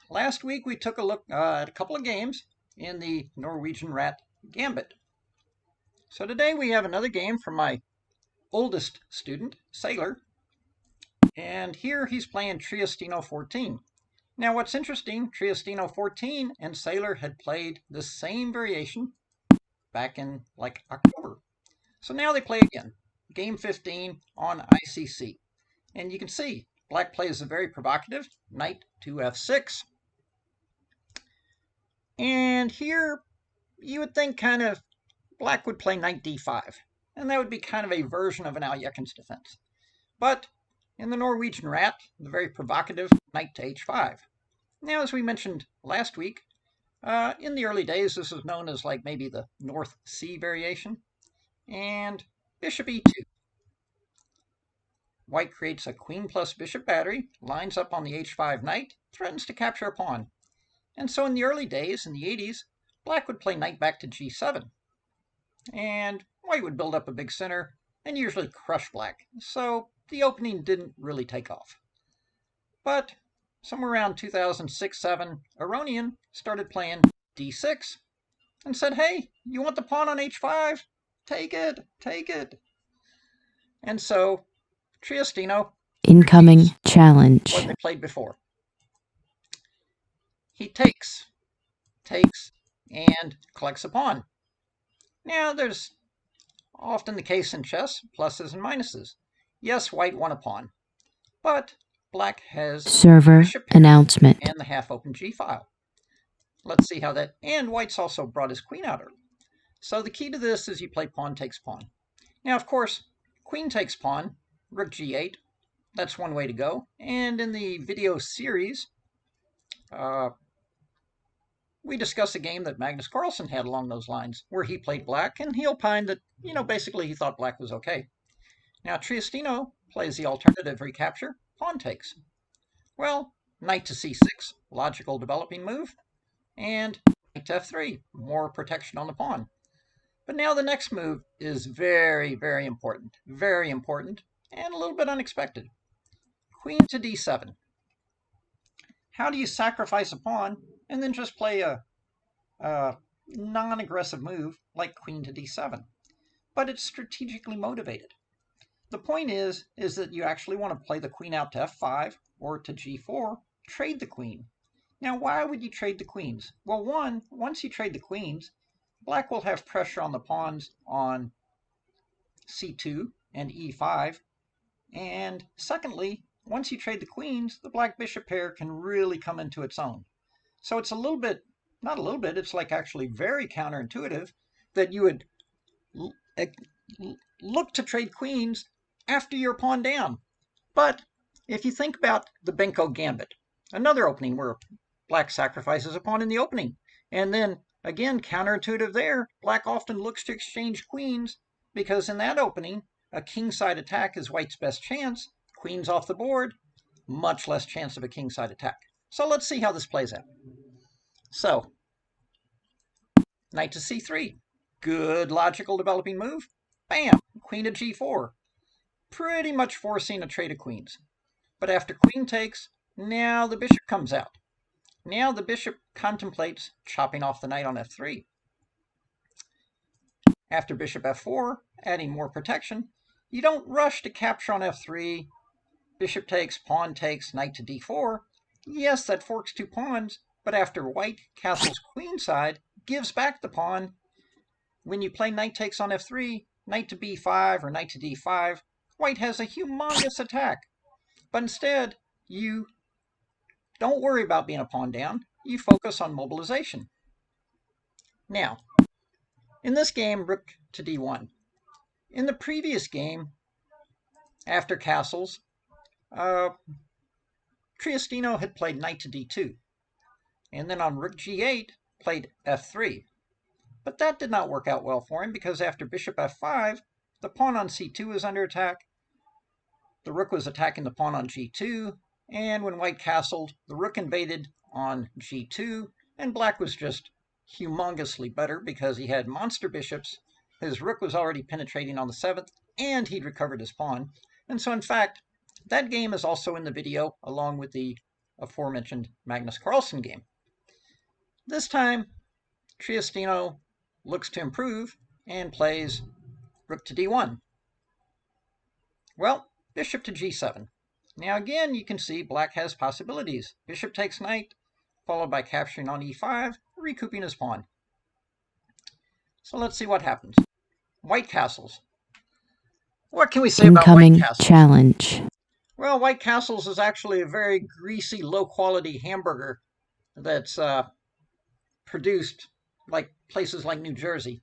last week we took a look at a couple of games in the Norwegian Rat Gambit. So today we have another game from my oldest student, Sailor, and here he's playing Triestino 14. Now what's interesting, Triestino 14 and Sailor had played the same variation back in like October. So now they play again, game 15 on ICC. And you can see Black plays a very provocative knight to f6. And here you would think kind of Black would play knight d5. And that would be kind of a version of an Alyekin's defense. But in the Norwegian Rat, the very provocative knight to h5. Now, as we mentioned last week, in the early days, this was known as like maybe the North Sea variation. And bishop e2. White creates a queen plus bishop battery, lines up on the h5 knight, threatens to capture a pawn. And so in the early days, in the 80s, Black would play knight back to g7. And White would build up a big center and usually crush Black. So the opening didn't really take off. But somewhere around 2006-07, Aronian started playing d6 and said, hey, you want the pawn on h5? Take it, take it. And so Triestino incoming challenge. What they played before. He takes, and collects a pawn. Now, there's often the case in chess, pluses and minuses. Yes, White won a pawn, but Black has server announcement and the half-open G file. Let's see how that, and White's also brought his queen out early. So the key to this is you play pawn takes pawn. Now, of course, queen takes pawn, rook g8, that's one way to go. And in the video series, we discussed a game that Magnus Carlsen had along those lines, where he played Black, and he opined that, basically he thought Black was okay. Now, Triestino plays the alternative recapture, pawn takes. Well, knight to c6, logical developing move, and knight to f3, more protection on the pawn. But now the next move is very, very important, and a little bit unexpected. Queen to d7. How do you sacrifice a pawn and then just play a non-aggressive move like queen to d7? But it's strategically motivated. The point is that you actually want to play the queen out to f5 or to g4, trade the queen. Now, why would you trade the queens? Well, once you trade the queens, Black will have pressure on the pawns on c2 and e5. And secondly, once you trade the queens, the Black bishop pair can really come into its own. So it's a little bit, not a little bit, it's like actually very counterintuitive that you would look to trade queens after your pawn down. But if you think about the Benko Gambit, another opening where Black sacrifices a pawn in the opening, and then again, counterintuitive there, Black often looks to exchange queens because in that opening, a kingside attack is White's best chance. Queen's off the board, much less chance of a kingside attack. So let's see how this plays out. So, knight to c3. Good logical developing move. Bam! Queen to g4. Pretty much forcing a trade of queens. But after queen takes, now the bishop comes out. Now the bishop contemplates chopping off the knight on f3. After bishop f4, adding more protection, you don't rush to capture on f3. Bishop takes, pawn takes, knight to d4. Yes, that forks two pawns, but after White castles queenside, gives back the pawn. When you play knight takes on f3, knight to b5 or knight to d5, White has a humongous attack. But instead, you don't worry about being a pawn down. You focus on mobilization. Now, in this game, rook to d1. In the previous game, after castles, Triestino had played knight to d2. And then on rook g8, played f3. But that did not work out well for him because after bishop f5, the pawn on c2 was under attack. The rook was attacking the pawn on g2. And when White castled, the rook invaded on g2. And Black was just humongously better because he had monster bishops. His rook was already penetrating on the 7th. And he'd recovered his pawn. And so, in fact, that game is also in the video along with the aforementioned Magnus Carlsen game. This time, Triestino looks to improve and plays rook to d1. Well, bishop to g7. Now again, you can see black has possibilities. Bishop takes knight, followed by capturing on e5, recouping his pawn. So let's see what happens. White castles. What can we say about white Incoming castles? challenge. Well, white castles is actually a very greasy, low-quality hamburger that's produced like places like New Jersey.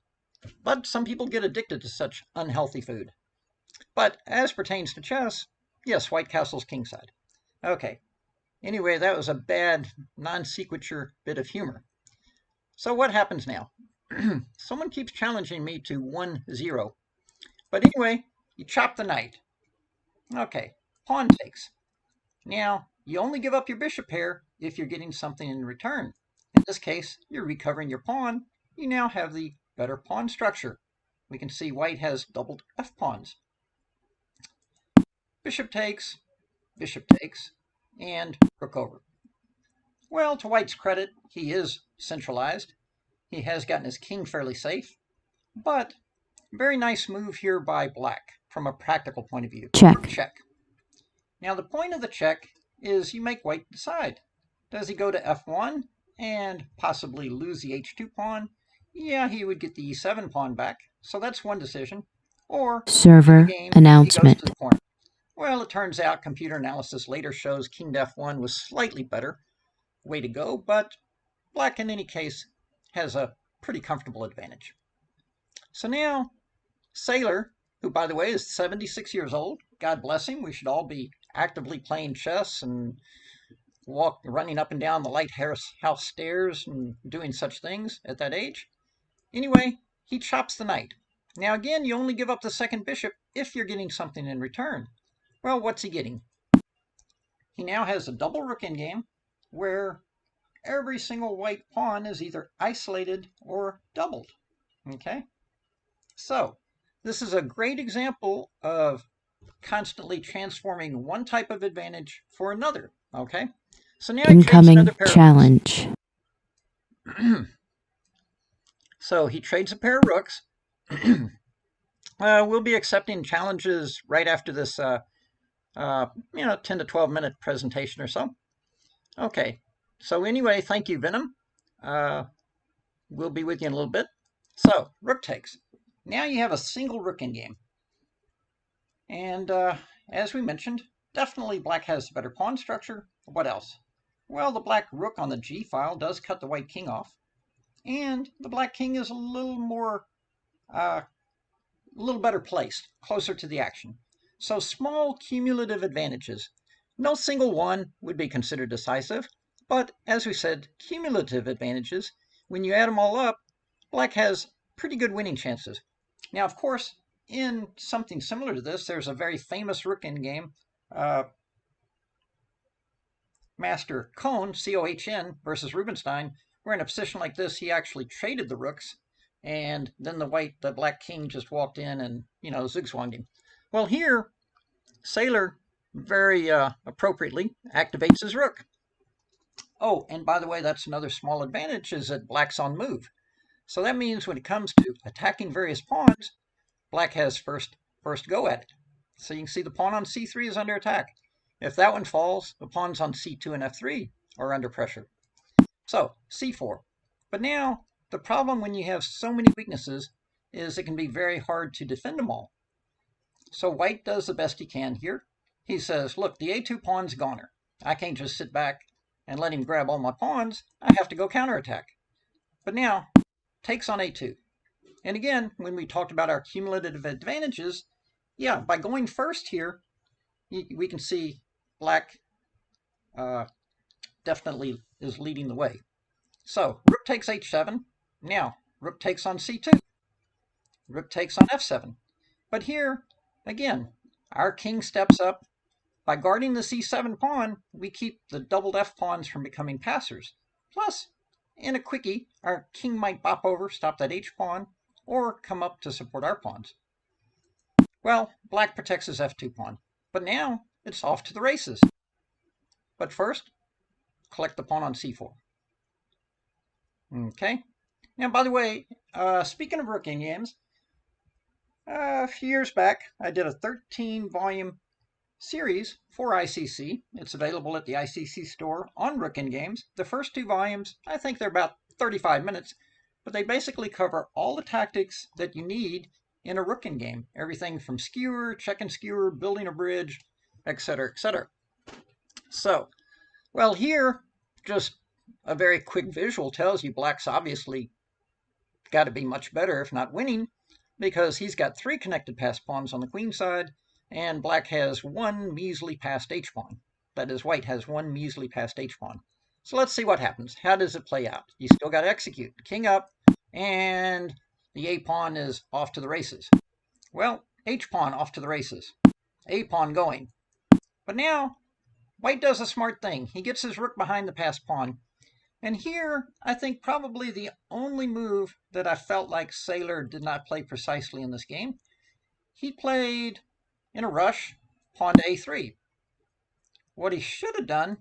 But some people get addicted to such unhealthy food. But as pertains to chess, yes, white castle's kingside. Okay. Anyway, that was a bad non sequitur bit of humor. So what happens now? Someone keeps challenging me to 1-0. But anyway, you chop the knight. Okay, pawn takes. Now, you only give up your bishop pair if you're getting something in return. In this case, you're recovering your pawn. You now have the better pawn structure. We can see white has doubled f-pawns. Bishop takes, and rook over. Well, to white's credit, he is centralized. He has gotten his king fairly safe, but very nice move here by black from a practical point of view. Check. Check. Now the point of the check is you make white decide. Does he go to f1 and possibly lose the h2 pawn? Yeah, he would get the e7 pawn back, so that's one decision. Or server announcement. He goes to the corner. Well, it turns out computer analysis later shows king to f1 was slightly better way to go, but black in any case has a pretty comfortable advantage. So now Saylor, who by the way is 76 years old, God bless him, we should all be actively playing chess and running up and down the lighthouse stairs and doing such things at that age. Anyway, he chops the knight. Now again, you only give up the second bishop if you're getting something in return. Well, what's he getting? He now has a double rook endgame where every single white pawn is either isolated or doubled. Okay? So, this is a great example of constantly transforming one type of advantage for another. Okay? So now incoming challenge. So he trades a pair of rooks. We'll be accepting challenges right after this 10 to 12 minute presentation or so. Okay, so anyway, thank you, Venom. We'll be with you in a little bit. So, rook takes. Now you have a single rook endgame. And as we mentioned, definitely black has better pawn structure. What else? Well, the black rook on the g file does cut the white king off. And the black king is a little more, a little better placed, closer to the action. So small cumulative advantages. No single one would be considered decisive, but as we said, cumulative advantages, when you add them all up, black has pretty good winning chances. Now, of course, in something similar to this, there's a very famous rook endgame, Master Cohn, C-O-H-N, versus Rubinstein, where in a position like this, he actually traded the rooks, and then the black king just walked in and, zigzwagged him. Well, here, Saylor very appropriately activates his rook. Oh, and by the way, that's another small advantage, is that black's on move. So that means when it comes to attacking various pawns, black has first go at it. So you can see the pawn on c3 is under attack. If that one falls, the pawns on c2 and f3 are under pressure. So, c4. But now, the problem when you have so many weaknesses is it can be very hard to defend them all. So white does the best he can here. He says, look, the a2 pawn's goner. I can't just sit back and let him grab all my pawns. I have to go counterattack. But now, takes on a2. And again, when we talked about our cumulative advantages, yeah, by going first here, we can see black definitely is leading the way. So, rook takes h7. Now, rook takes on c2. Rook takes on f7. But here, again, our king steps up. By guarding the c7 pawn, we keep the doubled f pawns from becoming passers. Plus, in a quickie, our king might bop over, stop that h pawn, or come up to support our pawns. Well, black protects his f2 pawn. But now, it's off to the races. But first, collect the pawn on c4. Okay. Now, by the way, speaking of rook in games, a few years back, I did a 13-volume series for ICC. It's available at the ICC store on rook in games. The first 2 volumes, I think they're about 35 minutes, but they basically cover all the tactics that you need in a rook in game. Everything from skewer, check and skewer, building a bridge, etc., etc. So, well, here, just a very quick visual tells you black's obviously got to be much better, if not winning, because he's got 3 connected passed pawns on the queen side, and black has 1 measly passed h-pawn. That is, white has 1 measly passed h-pawn. So let's see what happens. How does it play out? You still got to execute. King up, and the a-pawn is off to the races. Well, h-pawn off to the races. A-pawn going. But now, white does a smart thing. He gets his rook behind the passed pawn. And here, I think probably the only move that I felt like Saylor did not play precisely in this game. He played, in a rush, pawn to a3. What he should have done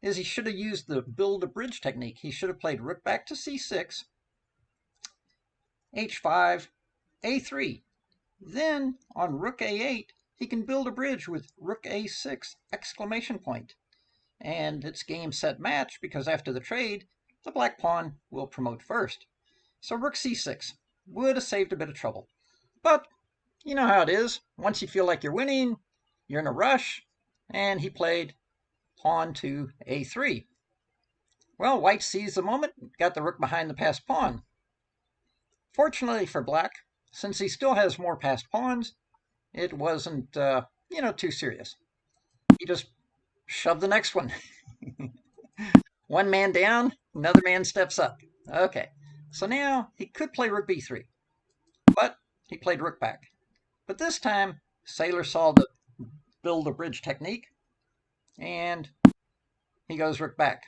is he should have used the build a bridge technique. He should have played rook back to c6, h5, a3. Then, on rook a8, he can build a bridge with rook a6, exclamation point. And it's game, set, match, because after the trade, the black pawn will promote first. So rook c6 would have saved a bit of trouble. But you know how it is. Once you feel like you're winning, you're in a rush, and he played pawn to a3. Well, white seized the moment, got the rook behind the passed pawn. Fortunately for black, since he still has more passed pawns, it wasn't, too serious. He just shoved the next one. One man down, another man steps up. Okay, so now he could play rook b3, but he played rook back. But this time, Saylor saw the build a bridge technique, and he goes rook back.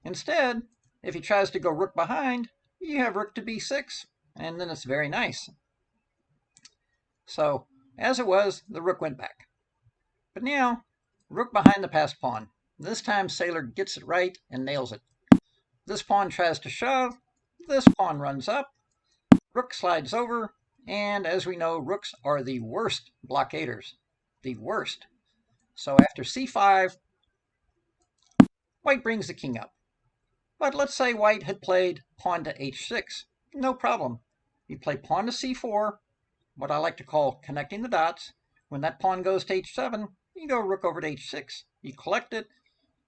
Instead, if he tries to go rook behind, you have rook to b6, and then it's very nice. So, as it was, the rook went back. But now, rook behind the passed pawn. This time Saylor gets it right and nails it. This pawn tries to shove, this pawn runs up, rook slides over, and as we know, rooks are the worst blockaders. The worst. So after c5, white brings the king up. But let's say white had played pawn to h6. No problem. You play pawn to c4, what I like to call connecting the dots. When that pawn goes to h7, you go rook over to h6. You collect it.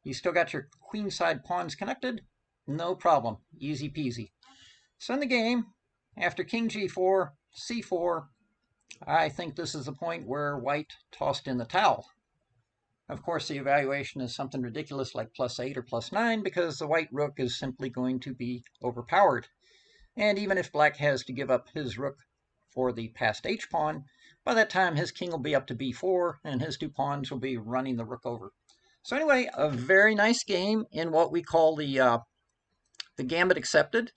You still got your queenside pawns connected. No problem. Easy peasy. So in the game, after king g4, c4, I think this is the point where white tossed in the towel. Of course, the evaluation is something ridiculous like +8 or +9 because the white rook is simply going to be overpowered. And even if black has to give up his rook for the passed h-pawn, by that time his king will be up to b4 and his 2 pawns will be running the rook over. So anyway, a very nice game in what we call the gambit accepted,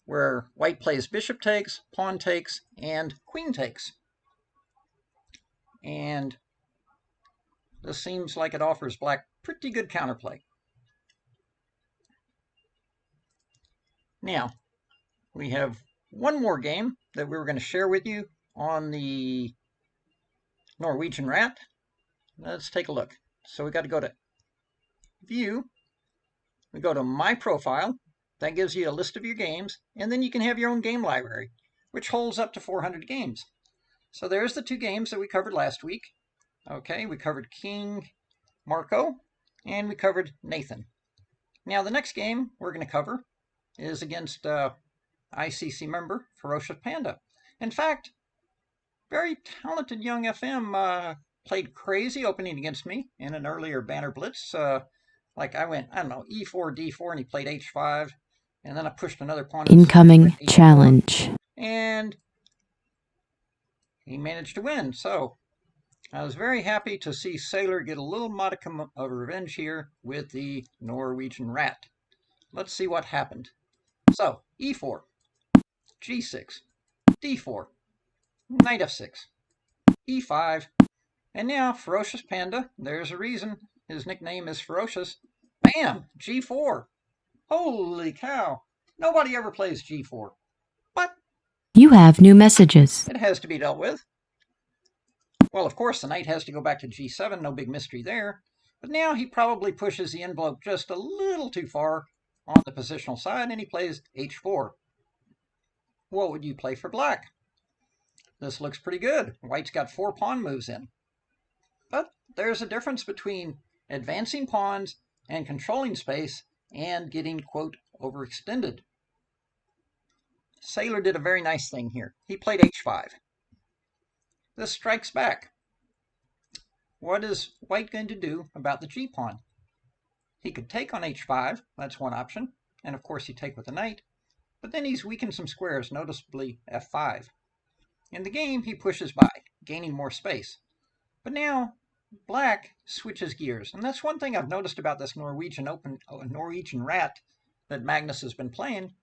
where white plays bishop takes, pawn takes, and queen takes. And this seems like it offers black pretty good counterplay. Now, we have one more game that we were going to share with you on the Norwegian Rat. Let's take a look. So we got to go to View. We go to My Profile. That gives you a list of your games, and then you can have your own game library, which holds up to 400 games. So there's the 2 games that we covered last week. Okay, we covered King Marco, and we covered Nathan. Now the next game we're going to cover is against ICC member Ferocious Panda. In fact, very talented young FM played crazy opening against me in an earlier Banter Blitz. Like I went, I don't know, e4, d4, and he played h5, and then I pushed another pawn. Incoming challenge. And he managed to win. So I was very happy to see Saylor get a little modicum of revenge here with the Norwegian Rat. Let's see what happened. So, e4, g6, d4, knight f6, e5, and now Ferocious Panda, there's a reason his nickname is Ferocious, bam, bam, g4. Holy cow. Nobody ever plays g4. But You have new messages. it has to be dealt with. Well, of course, the knight has to go back to g7. No big mystery there. But now he probably pushes the envelope just a little too far on the positional side, and he plays h4. What would you play for black? This looks pretty good. White's got 4 pawn moves in. But there's a difference between advancing pawns and controlling space and getting, quote, overextended. Sailor did a very nice thing here. He played h5. This strikes back. What is White going to do about the g-pawn? He could take on h5. That's one option. And of course, he'd take with the knight. But then he's weakened some squares, noticeably f5. In the game, he pushes by, gaining more space. But now, black switches gears. And that's one thing I've noticed about this Norwegian rat that Magnus has been playing,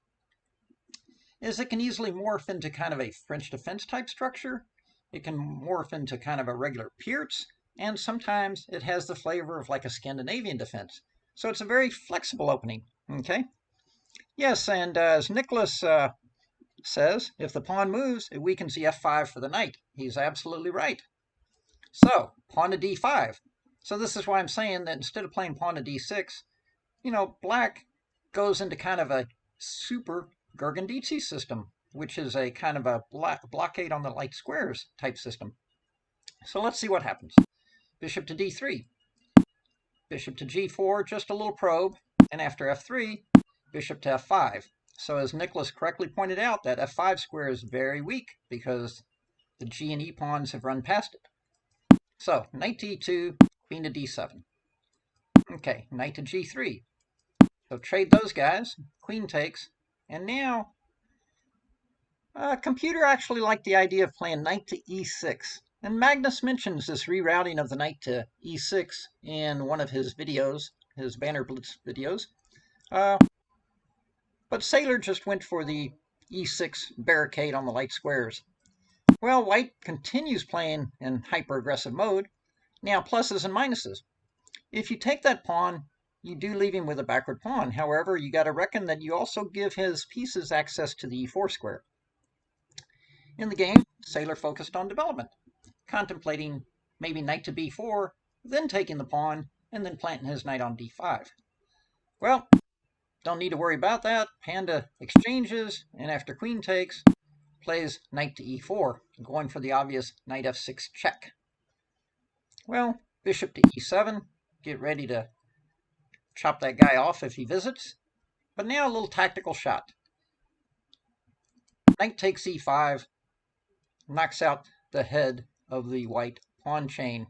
is it can easily morph into kind of a French defense type structure. It can morph into kind of a regular Pierce, and sometimes it has the flavor of like a Scandinavian defense. So it's a very flexible opening, okay? Yes, and as Nicholas says, if the pawn moves, it weakens the f5 for the knight. He's absolutely right. So, pawn to d5. So this is why I'm saying that instead of playing pawn to d6, black goes into kind of a super Gergendizi system, which is a kind of a blockade on the light squares type system. So let's see what happens. Bishop to d3. Bishop to g4, just a little probe. And after f3, bishop to f5. So as Nicholas correctly pointed out, that f5 square is very weak because the g and e pawns have run past it. So knight to e2, queen to d7. Okay, knight to g3. So trade those guys, queen takes, and now computer actually liked the idea of playing knight to e6. And Magnus mentions this rerouting of the knight to e6 in one of his videos, his Banter Blitz videos. But Sailor just went for the e6 barricade on the light squares. Well, White continues playing in hyper-aggressive mode. Now, pluses and minuses. If you take that pawn, you do leave him with a backward pawn. However, you got to reckon that you also give his pieces access to the e4 square. In the game, Sailor focused on development, contemplating maybe knight to b4, then taking the pawn, and then planting his knight on d5. Well, don't need to worry about that. Panda exchanges, and after queen takes, plays knight to e4, going for the obvious knight f6 check. Well, bishop to e7, get ready to chop that guy off if he visits. But now a little tactical shot. Knight takes e5, knocks out the head of the white pawn chain.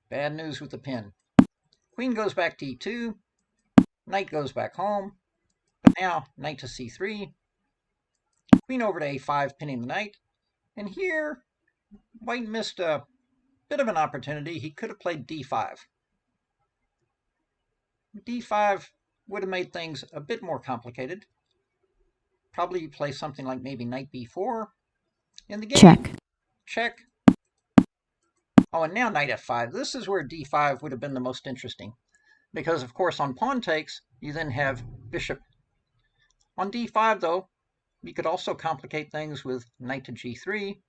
Bad news with the pin. Queen goes back to e2, knight goes back home, but now knight to c3, queen over to a5, pinning the knight, and here White missed a bit of an opportunity. He could have played d5. d5 would have made things a bit more complicated. Probably play something like maybe knight b4. In the game, Check. Check. Oh, and now knight f5. This is where d5 would have been the most interesting. Because, of course, on pawn takes, you then have bishop. On d5, though, you could also complicate things with knight to g3.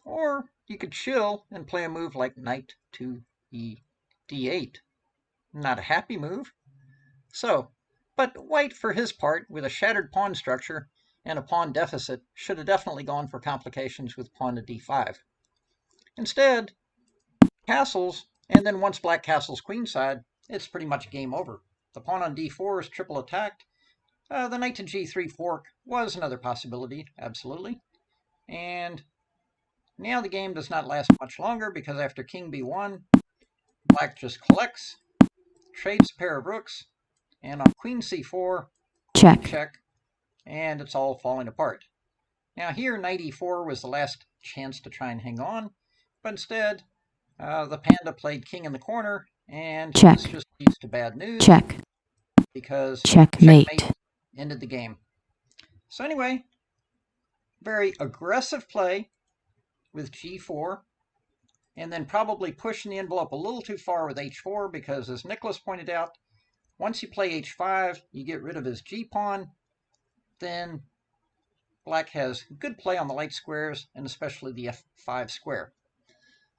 Or you could chill and play a move like knight to d8. Not a happy move. So, but White, for his part, with a shattered pawn structure and a pawn deficit, should have definitely gone for complications with pawn to d5. Instead, castles, and then once black castles queenside, it's pretty much game over. The pawn on d4 is triple attacked. The knight to g3 fork was another possibility, absolutely. And now the game does not last much longer because after king b1, black just collects, trades a pair of rooks, and on queen c4, check, and it's all falling apart. Now here, knight e4 was the last chance to try and hang on, but instead, the panda played king in the corner, and this just leads to bad news. Check. Because checkmate ended the game. So anyway, very aggressive play with g4, and then probably pushing the envelope a little too far with h4 because, as Nicholas pointed out, once you play h5, you get rid of his g-pawn, then black has good play on the light squares, and especially the f5 square.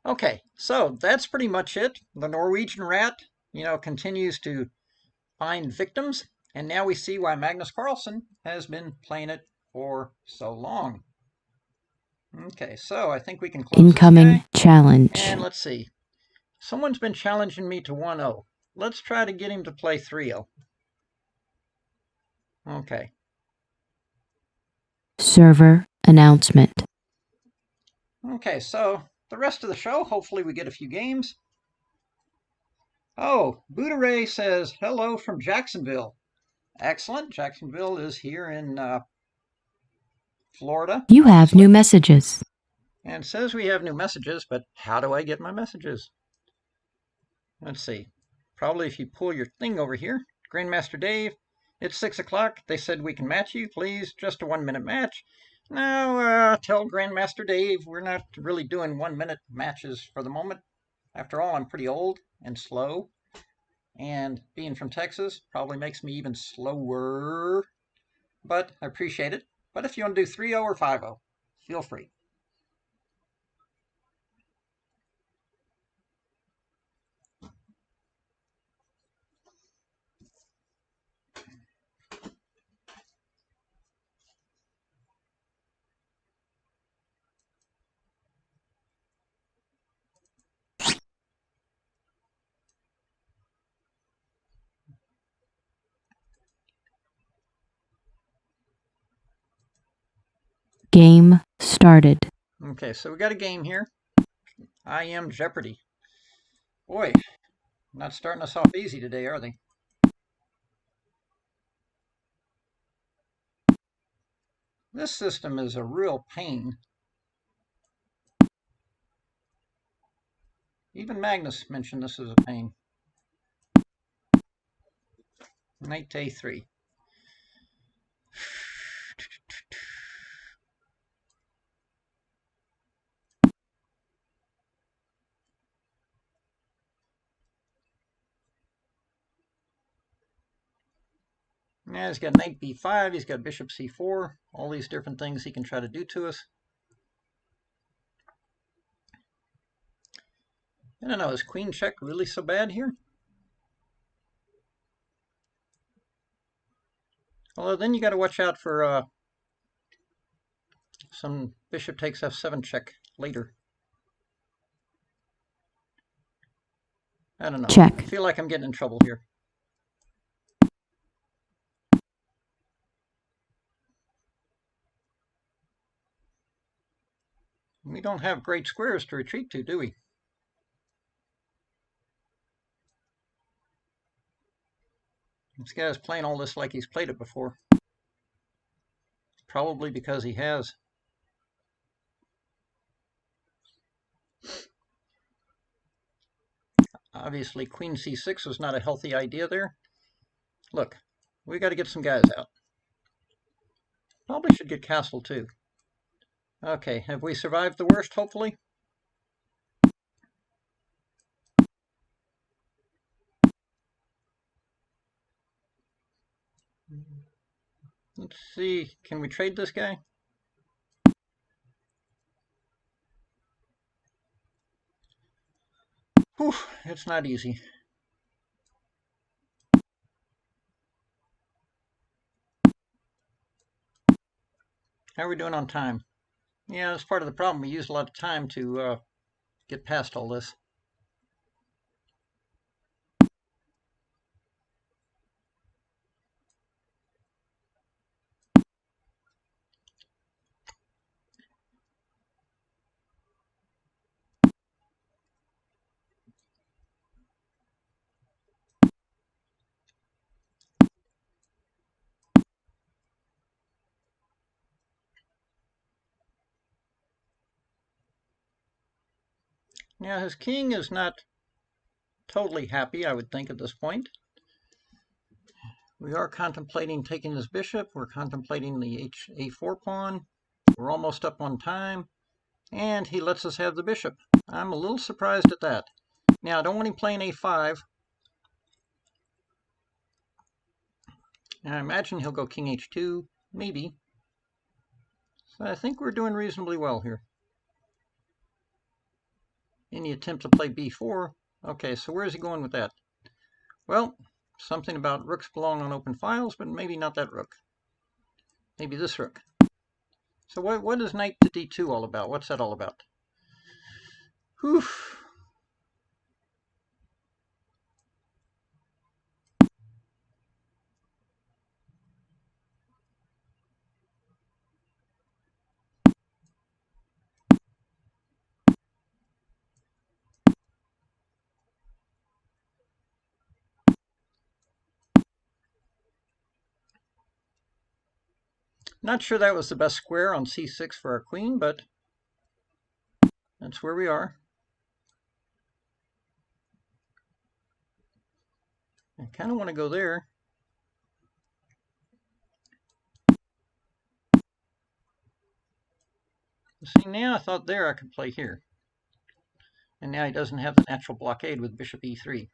Okay, so that's pretty much it. The Norwegian rat, continues to find victims, and now we see why Magnus Carlsen has been playing it for so long. Okay, so I think we can close Incoming this guy. challenge. And let's see. Someone's been challenging me to 1-0. Let's try to get him to play 3-0. Okay. Server announcement. Okay, so the rest of the show, hopefully we get a few games. Oh, Buddha says, hello from Jacksonville. Excellent. Jacksonville is here in Florida. You have new messages. And says we have new messages, but how do I get my messages? Let's see. Probably if you pull your thing over here. Grandmaster Dave, it's 6 o'clock. They said we can match you. Please, just a 1-minute match. Now, tell Grandmaster Dave we're not really doing 1-minute matches for the moment. After all, I'm pretty old and slow. And being from Texas probably makes me even slower. But I appreciate it. But if you want to do 3-0 or 5-0, feel free. Game started. Okay, so we got a game here. I am Jeopardy. Boy, not starting us off easy today, are they? This system is a real pain. Even Magnus mentioned this is a pain. Knight to a3. Now he's got knight b5, he's got bishop c4, all these different things he can try to do to us. I don't know, is queen check really so bad here? Although then you got to watch out for some bishop takes f7 check later. I don't know. Check. I feel like I'm getting in trouble here. We don't have great squares to retreat to, do we? This guy's playing all this like he's played it before. Probably because he has. Obviously, queen c6 was not a healthy idea there. Look, we got to get some guys out. Probably should get castle too. Okay, have we survived the worst, hopefully? Let's see, can we trade this guy? Whew, it's not easy. How are we doing on time? Yeah, that's part of the problem. We used a lot of time to get past all this. Now, his king is not totally happy, I would think, at this point. We are contemplating taking his bishop. We're contemplating the a4 pawn. We're almost up on time. And he lets us have the bishop. I'm a little surprised at that. Now, I don't want him playing a5. And I imagine he'll go king h2, maybe. So I think we're doing reasonably well here. Any attempt to play b4. Okay, so where is he going with that? Well, something about rooks belong on open files, but maybe not that rook. Maybe this rook. So what is knight to d2 all about? What's that all about? Whew. Not sure that was the best square on c6 for our queen, but that's where we are. I kind of want to go there. See, now I thought there I could play here. And now he doesn't have the natural blockade with bishop e3.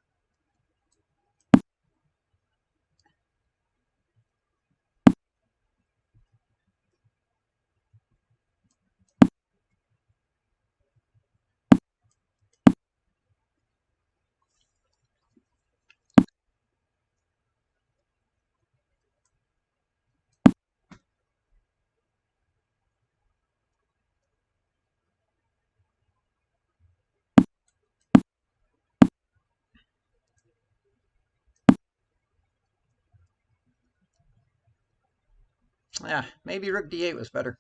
Yeah, maybe rook d8 was better.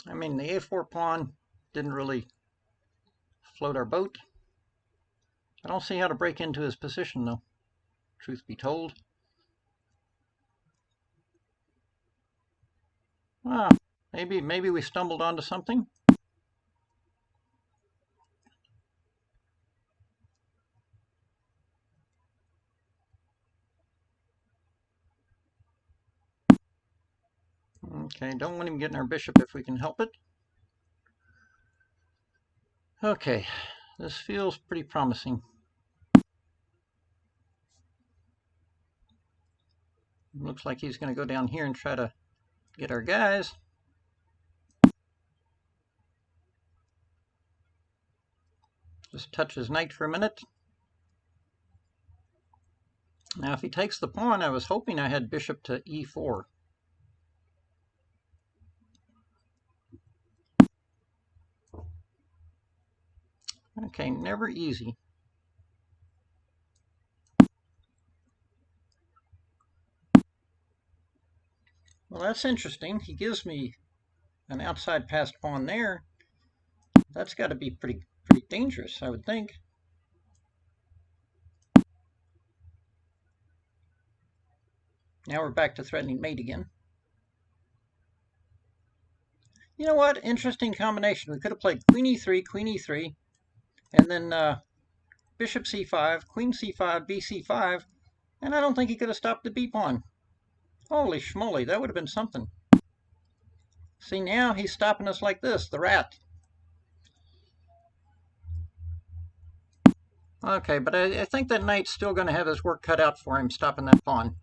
I mean, the a4 pawn didn't really float our boat. I don't see how to break into his position, though, truth be told. Ah, maybe we stumbled onto something. Okay, don't want him getting our bishop if we can help it. Okay, this feels pretty promising. Looks like he's going to go down here and try to get our guys. Just touch his knight for a minute. Now, if he takes the pawn, I was hoping I had bishop to e4. Okay, never easy. Well, that's interesting. He gives me an outside passed pawn there. That's got to be pretty dangerous, I would think. Now we're back to threatening mate again. You know what? Interesting combination. We could have played queen e3, and then bishop c5, queen c5, bc5, and I don't think he could have stopped the b pawn. Holy schmoly, that would have been something. See, now he's stopping us like this, the rat. Okay, but I think that knight's still going to have his work cut out for him stopping that pawn.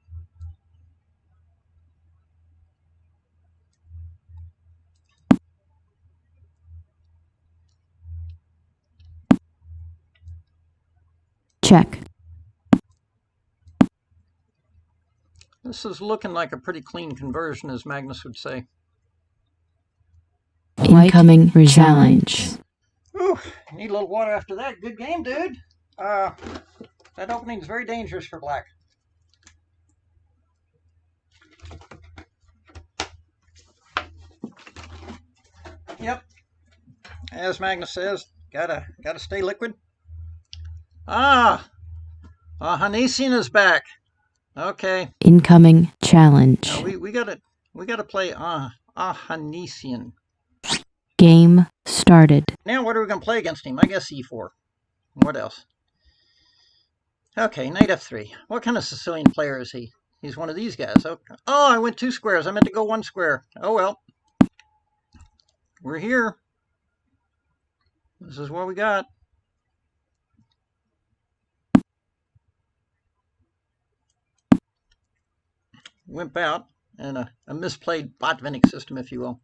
Check. This is looking like a pretty clean conversion, as Magnus would say. Incoming challenge. Ooh, need a little water after that. Good game, dude. That opening is very dangerous for black. Yep. As Magnus says, gotta stay liquid. Hanesian is back. Okay. Incoming challenge. No, we gotta play Hanesian. Game started. Now what are we gonna play against him? I guess e4. What else? Okay, knight f3. What kind of Sicilian player is he? He's one of these guys. Okay. Oh, I went 2 squares. I meant to go 1 square. Oh well. we're here. This is what we got. Wimp out, and a misplayed bot-Vinnick system, if you will.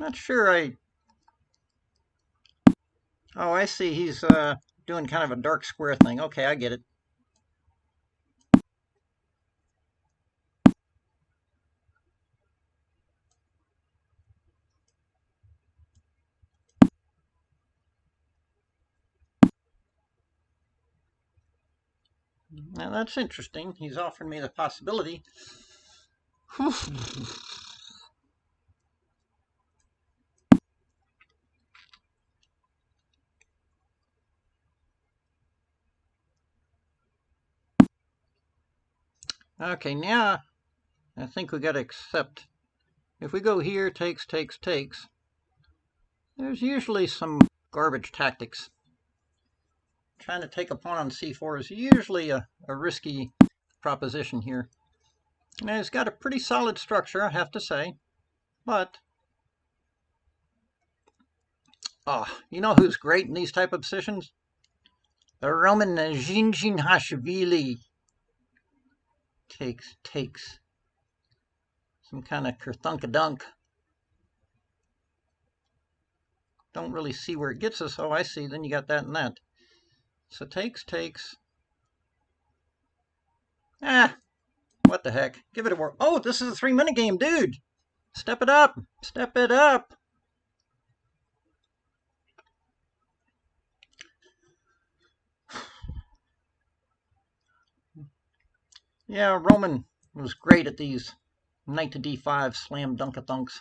Not sure Oh, I see. He's doing kind of a dark square thing. Okay, I get it. Now that's interesting. He's offering me the possibility. Okay, now I think we got to accept. If we go here, takes, there's usually some garbage tactics. Trying to take a pawn on c4 is usually a risky proposition here. Now he's got a pretty solid structure, I have to say, but you know who's great in these type of positions? The Roman Zinzhinhashvili. Takes. Some kind of kerthunk-a-dunk. Don't really see where it gets us. Oh, I see. Then you got that and that. So takes. What the heck? Give it a whirl. Oh, this is a 3-minute game, dude. Step it up. Step it up. Yeah, Roman was great at these knight to d5 slam dunk-a-thunks.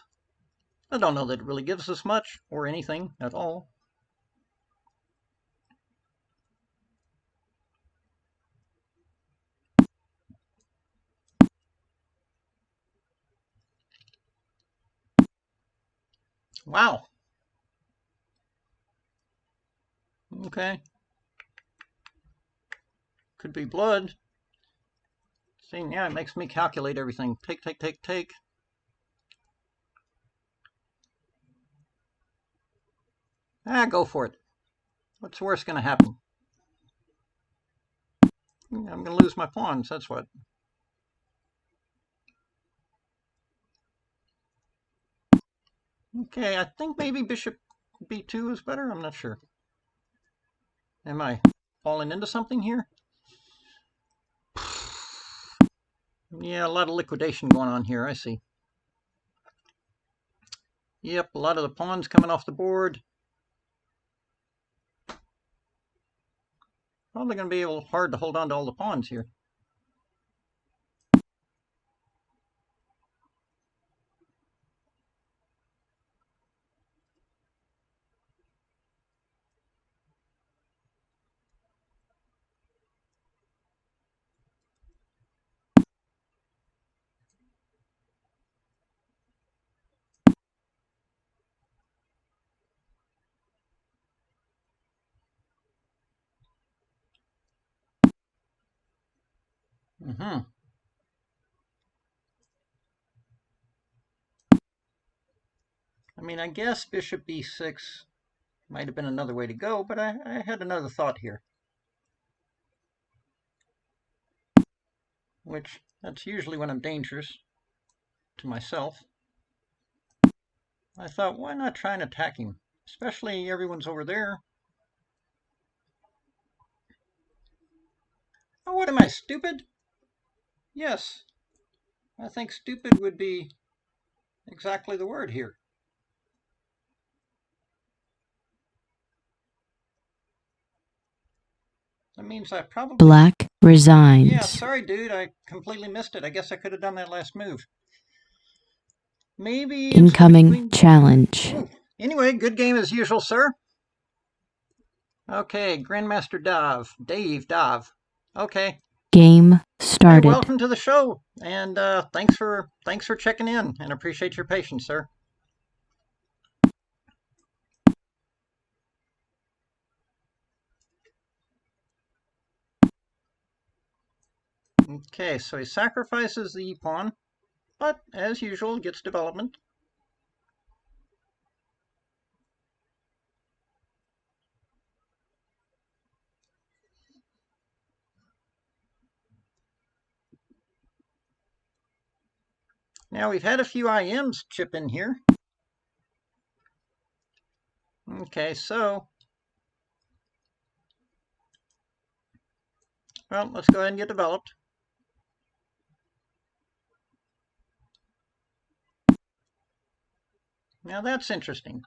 I don't know that it really gives us much or anything at all. Wow. Okay. Could be blood. See, yeah, it makes me calculate everything. Take. Go for it. What's worse going to happen? I'm going to lose my pawns, that's what. Okay, I think maybe bishop b2 is better. I'm not sure. Am I falling into something here? Yeah, a lot of liquidation going on here, I see. Yep, a lot of the pawns coming off the board. Probably going to be a little hard to hold on to all the pawns here. I mean, I guess bishop b6 might have been another way to go, but I had another thought here. Which, that's usually when I'm dangerous to myself. I thought, why not try and attack him? Especially everyone's over there. Oh, what am I, stupid? Yes, I think stupid would be exactly the word here. That means I probably... Black resigns. Yeah, sorry, dude. I completely missed it. I guess I could have done that last move. Maybe... Incoming challenge. Ooh. Anyway, good game as usual, sir. Okay, Grandmaster Dave Dav. Okay. Game started. Hey, welcome to the show, and thanks for checking in, and appreciate your patience, sir. Okay, so he sacrifices the e-pawn, but as usual, gets development. Now we've had a few IMs chip in here. Okay, so, well, let's go ahead and get developed. Now that's interesting.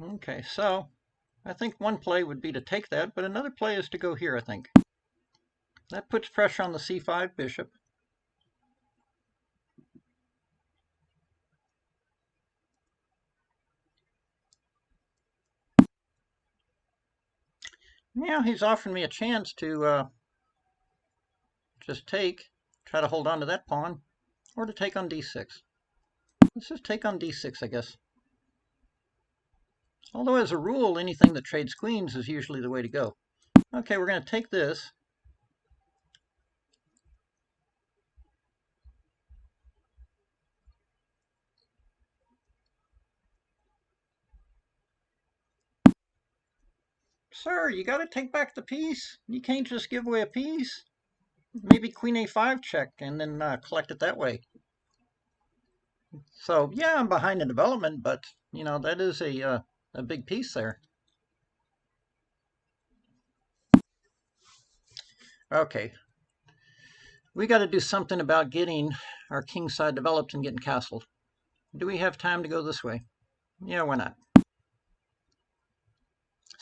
Okay, so I think one play would be to take that, but another play is to go here, I think. That puts pressure on the c5 bishop. Now he's offering me a chance to just try to hold on to that pawn, or to take on d6. Let's just take on d6, I guess. Although as a rule, anything that trades queens is usually the way to go. Okay, we're going to take this. Sir, you got to take back the piece. You can't just give away a piece. Maybe queen a5 check and then collect it that way. So yeah, I'm behind in development, but you know that is a big piece there. Okay, we got to do something about getting our king side developed and getting castled. Do we have time to go this way? Yeah, why not?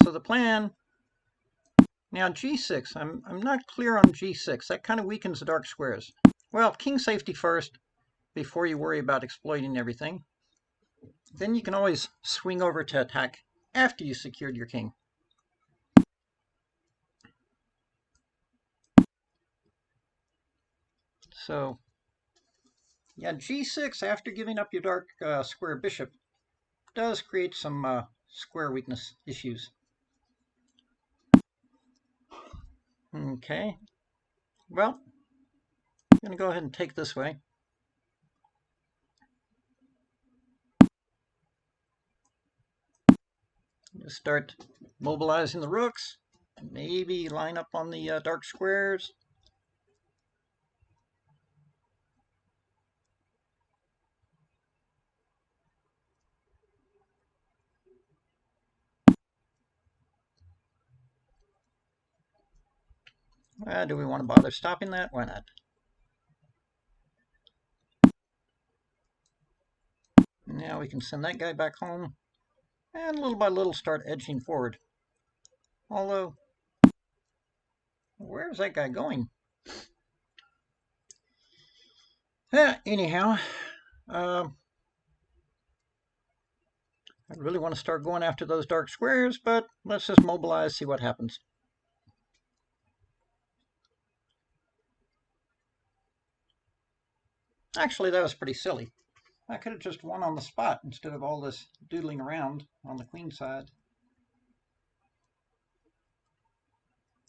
So the plan now g6. I'm not clear on g6. That kind of weakens the dark squares. Well, king safety first before you worry about exploiting everything. Then you can always swing over to attack after you secured your king. So yeah, g6 after giving up your dark square bishop does create some square weakness issues. Okay, well, I'm going to go ahead and take this way. Just start mobilizing the rooks, and maybe line up on the dark squares. Do we want to bother stopping that? Why not? Now we can send that guy back home, and little by little start edging forward. Although, where's that guy going? Anyhow, I really want to start going after those dark squares, but let's just mobilize, see what happens. Actually, that was pretty silly. I could have just won on the spot instead of all this doodling around on the queen side.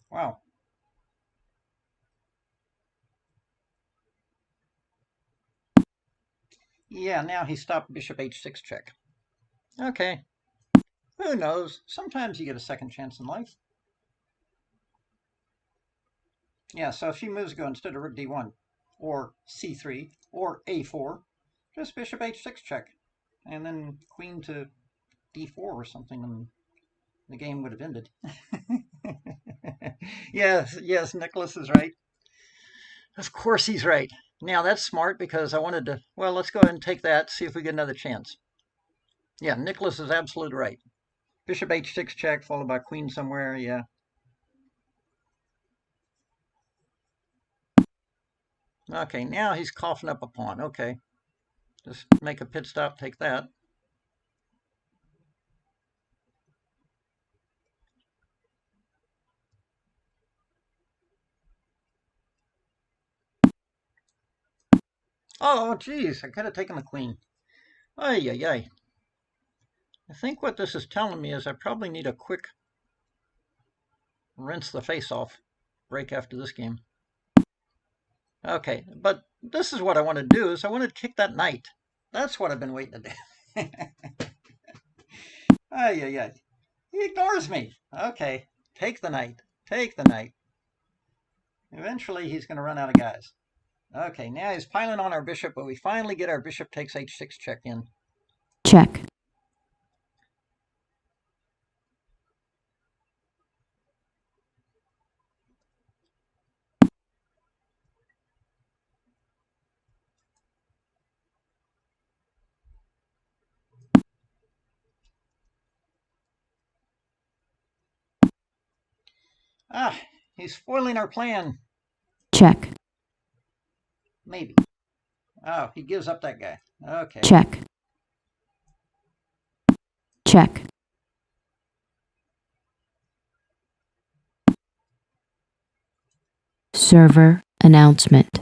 Wow. Yeah, now he stopped bishop h6 check. Okay. Who knows? Sometimes you get a second chance in life. Yeah, so if she moves go instead of rook d1, or c3, or a4, just bishop h6 check, and then queen to d4 or something, and the game would have ended. Yes, Nicholas is right. Of course he's right. Now that's smart because I wanted to, well, let's go ahead and take that, see if we get another chance. Yeah, Nicholas is absolutely right. Bishop h6 check, followed by queen somewhere, yeah. Okay, now he's coughing up a pawn. Okay, just make a pit stop, take that. Oh, geez, I could have taken the queen. Ay, ay, ay. I think what this is telling me is I probably need a quick rinse the face off break after this game. Okay, but this is what I want to do, is I want to kick that knight. That's what I've been waiting to do. Ay, ay, ay. He ignores me. Okay, take the knight. Take the knight. Eventually, he's going to run out of guys. Okay, now he's piling on our bishop, but we finally get our bishop takes h6 check in. Check. Ah, he's spoiling our plan. Check. Maybe. Oh, he gives up that guy. Okay. Check. Check. Server announcement.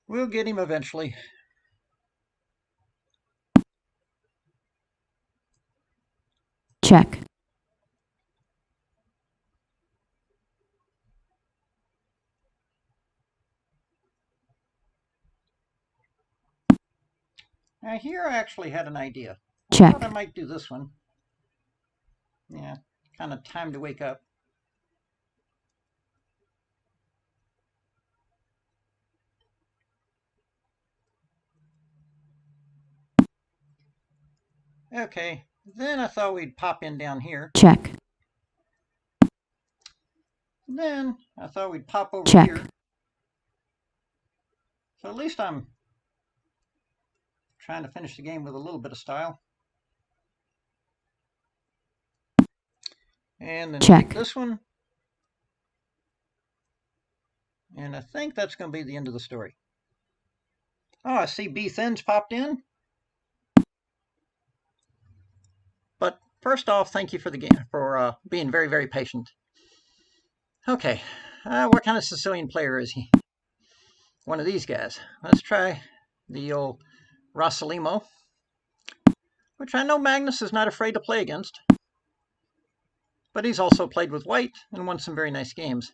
We'll get him eventually. Check. Now here I actually had an idea. Check. I thought I might do this one. Yeah, kind of time to wake up. Okay, then I thought we'd pop in down here. Check. Then I thought we'd pop over Check. here. So at least I'm trying to finish the game with a little bit of style. And then Check. take this one. And I think that's going to be the end of the story. Oh, I see B Thin's popped in. But first off, thank you for the game, for being very, very patient. Okay, what kind of Sicilian player is he? One of these guys. Let's try the old Rossalimo, which I know Magnus is not afraid to play against. But he's also played with white and won some very nice games.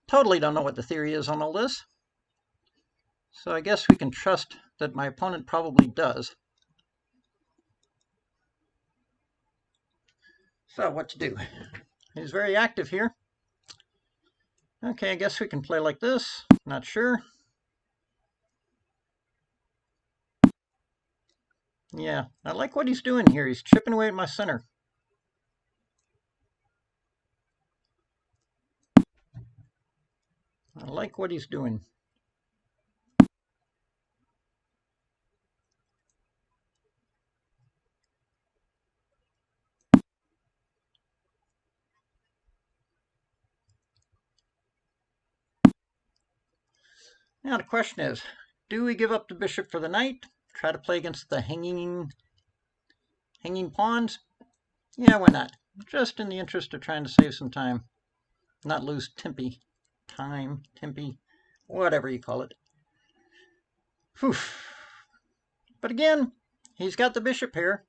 Totally don't know what the theory is on all this. So I guess we can trust that my opponent probably does. So what to do? He's very active here. Okay, I guess we can play like this. Not sure. Yeah, I like what he's doing here. He's chipping away at my center. I like what he's doing. Now the question is, do we give up the bishop for the knight? Try to play against the hanging pawns? Yeah, why not? Just in the interest of trying to save some time. Not lose Tempe. Tempe, whatever you call it. Whew. But again, he's got the bishop here.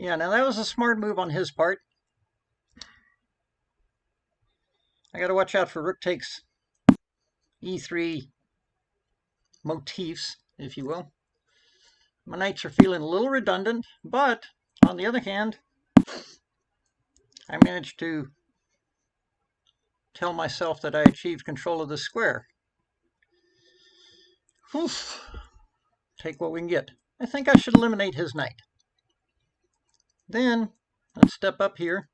Yeah, now that was a smart move on his part. I got to watch out for rook takes e3 motifs, if you will. My knights are feeling a little redundant, but on the other hand, I managed to tell myself that I achieved control of the square. Oof. take what we can get. I think I should eliminate his knight. Then let's step up here.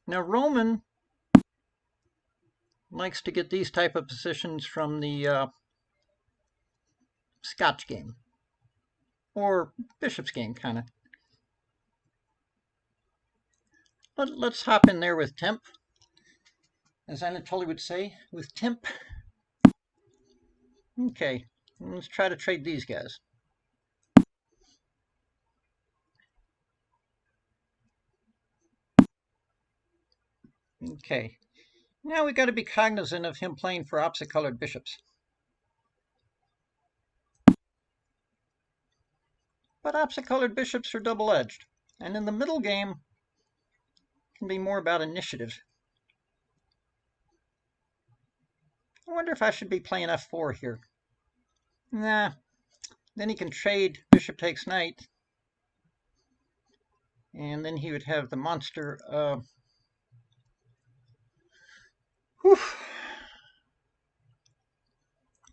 Now Roman likes to get these type of positions from the Scotch game, or Bishop's game, kind of. Let's hop in there with temp, as Anatoly would say, with temp. Okay, let's try to trade these guys. Okay, now we got to be cognizant of him playing for opposite colored bishops. But opposite colored bishops are double-edged, and in the middle game can be more about initiative. I wonder if I should be playing f4 here. Nah, then he can trade bishop takes knight, and then he would have the monster.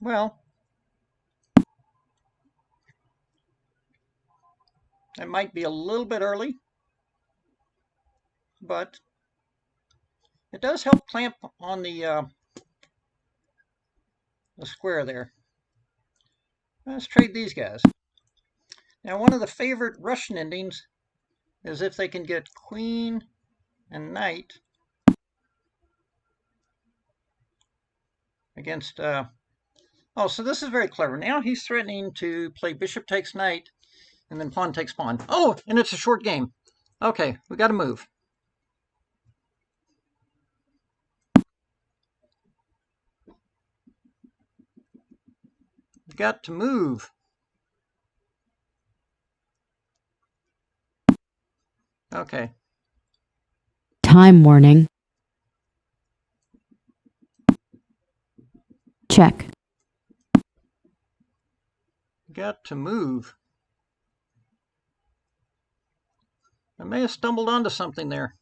Well, it might be a little bit early, but it does help clamp on the square there. Let's trade these guys. Now, one of the favorite Russian endings is if they can get queen and knight against... oh, so this is very clever. Now he's threatening to play bishop takes knight and then pawn takes pawn. Oh, and it's a short game. Okay, we got to move. Got to move. Okay. Time warning. Check. Got to move. I may have stumbled onto something there.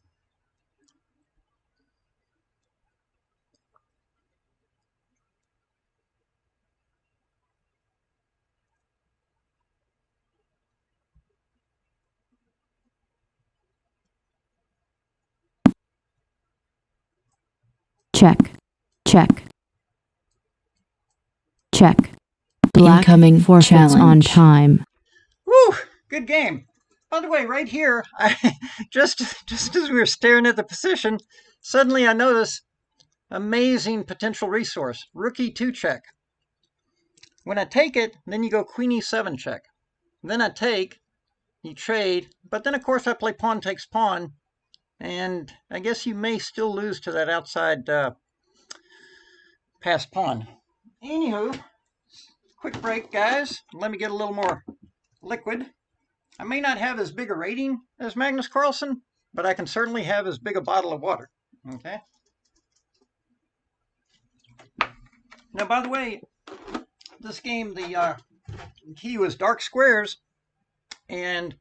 Check. Check. Check. Black incoming forfeits on time. Woo! Good game. By the way, right here, just as we were staring at the position, suddenly I notice amazing potential resource. Rookie 2 check. When I take it, then you go queen e7 check. Then I take, you trade, but then of course I play pawn takes pawn, and I guess you may still lose to that outside passed pawn. Anywho, quick break, guys. Let me get a little more liquid. I may not have as big a rating as Magnus Carlsen, but I can certainly have as big a bottle of water. Okay. Now, by the way, this game, the key was dark squares and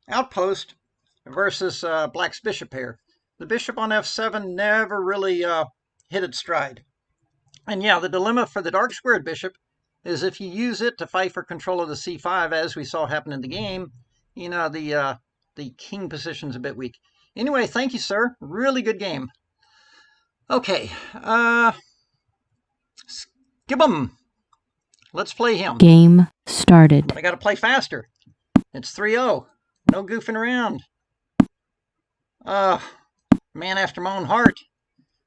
outpost versus black's bishop pair. The bishop on f7 never really hit its stride. And yeah, the dilemma for the dark squared bishop is if you use it to fight for control of the c5, as we saw happen in the game, you know, the king position's a bit weak. Anyway, thank you, sir. Really good game. Okay, skip 'em. Let's play him. Game started. But I got to play faster. It's 3-0. No goofing around. Man after my own heart.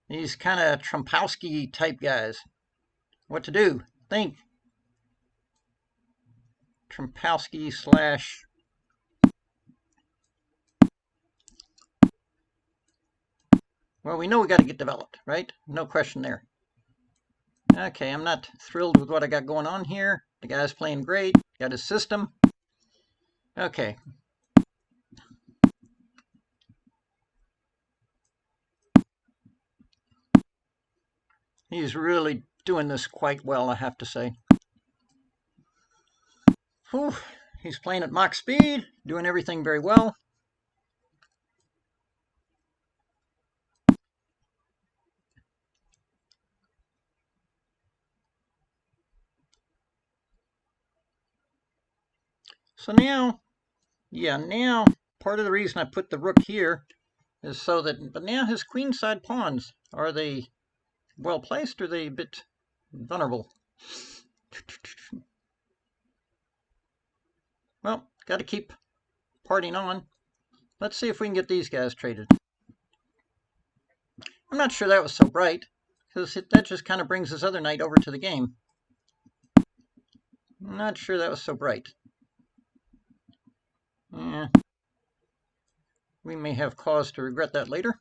These kind of Trumpowski type guys. What to do? Think. Trumpowski slash... Well, we know we got to get developed, right? No question there. Okay, I'm not thrilled with what I got going on here. The guy's playing great. Got his system. Okay. He's really doing this quite well, I have to say. Whew. He's playing at Mach speed, doing everything very well. So now, yeah, now part of the reason I put the rook here is so that, but now his queenside pawns, are they well placed or are they a bit vulnerable? Well, got to keep partying on. Let's see if we can get these guys traded. I'm not sure that was so bright, because that just kind of brings this other knight over to the game. I'm not sure that was so bright. Yeah. We may have cause to regret that later.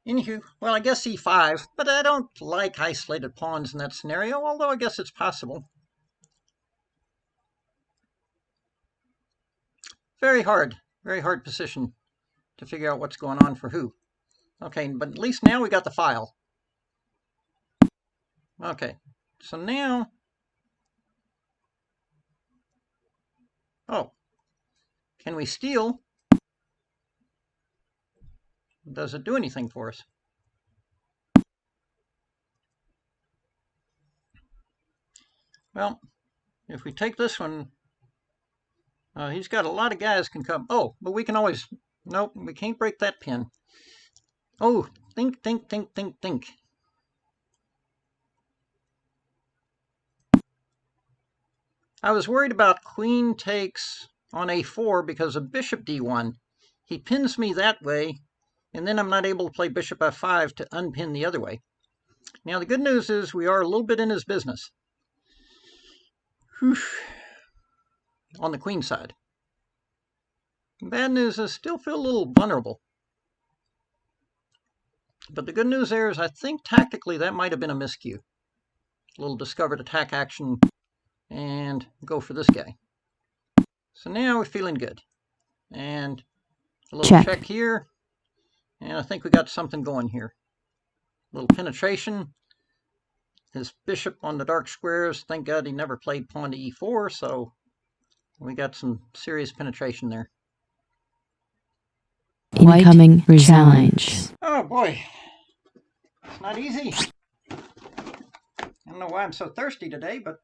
Anywho, well, I guess e5, but I don't like isolated pawns in that scenario, although I guess it's possible. Very hard position to figure out what's going on for who. Okay, but at least now we got the file. Okay, so now, oh, can we steal? Does it do anything for us? Well, if we take this one, he's got a lot of guys can come. Oh, but we can always, nope, we can't break that pin. Oh, think. I was worried about queen takes on a4 because of bishop d1. He pins me that way, and then I'm not able to play bishop f5 to unpin the other way. Now, the good news is we are a little bit in his business. Whew. On the queen side. Bad news is I still feel a little vulnerable. But the good news there is I think tactically that might have been a miscue. A little discovered attack action and go for this guy. So now we're feeling good. And a little check here. And I think we got something going here. A little penetration. His bishop on the dark squares. Thank God he never played pawn to e4, so we got some serious penetration there. Incoming challenge. Oh boy. It's not easy. I don't know why I'm so thirsty today, but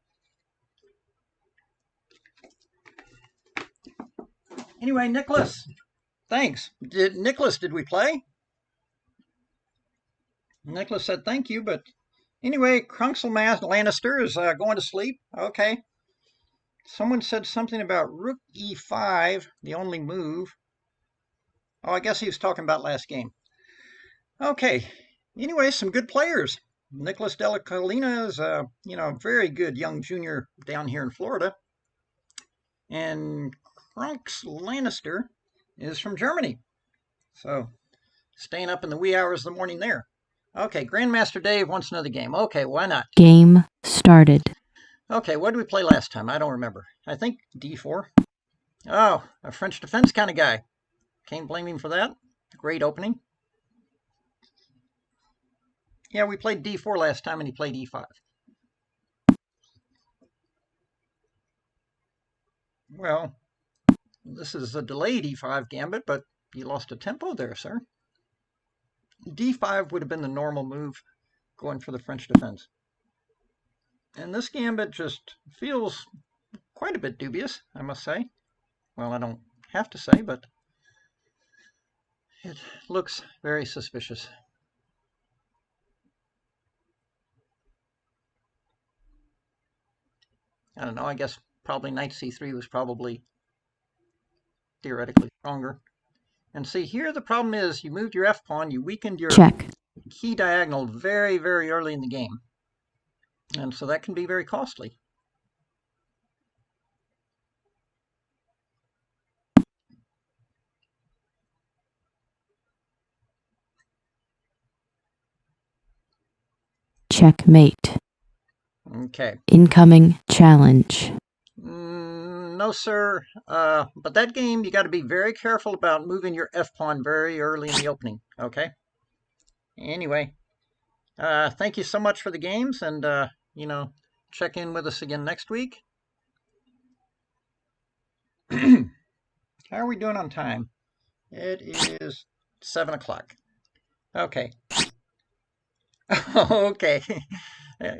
anyway, Nicholas, thanks. Nicholas, did we play? Nicholas said thank you, but anyway, Crunkselmass Lannister is going to sleep. Okay. Someone said something about rook e5, the only move. Oh, I guess he was talking about last game. Okay. Anyway, some good players. Nicholas Della Colina is a very good young junior down here in Florida. And Krunks Lannister is from Germany. So, staying up in the wee hours of the morning there. Okay, Grandmaster Dave wants another game. Okay, why not? Game started. Okay, what did we play last time? I don't remember. I think d4. Oh, a French defense kind of guy. Can't blame him for that. Great opening. Yeah, we played d4 last time and he played e5. Well, this is a delayed e5 gambit, but you lost a tempo there, sir. d5 would have been the normal move going for the French defense. And this gambit just feels quite a bit dubious, I must say. Well, I don't have to say, but it looks very suspicious. I don't know, I guess probably knight c3 was probably theoretically stronger. And see, here the problem is you moved your f-pawn, you weakened your key diagonal very, very early in the game. And so that can be very costly. Checkmate. Okay. Incoming challenge. No, sir. But that game, you got to be very careful about moving your f-pawn very early in the opening, okay? Anyway, thank you so much for the games, and, check in with us again next week. How are we doing on time? It is 7 o'clock. Okay. Okay.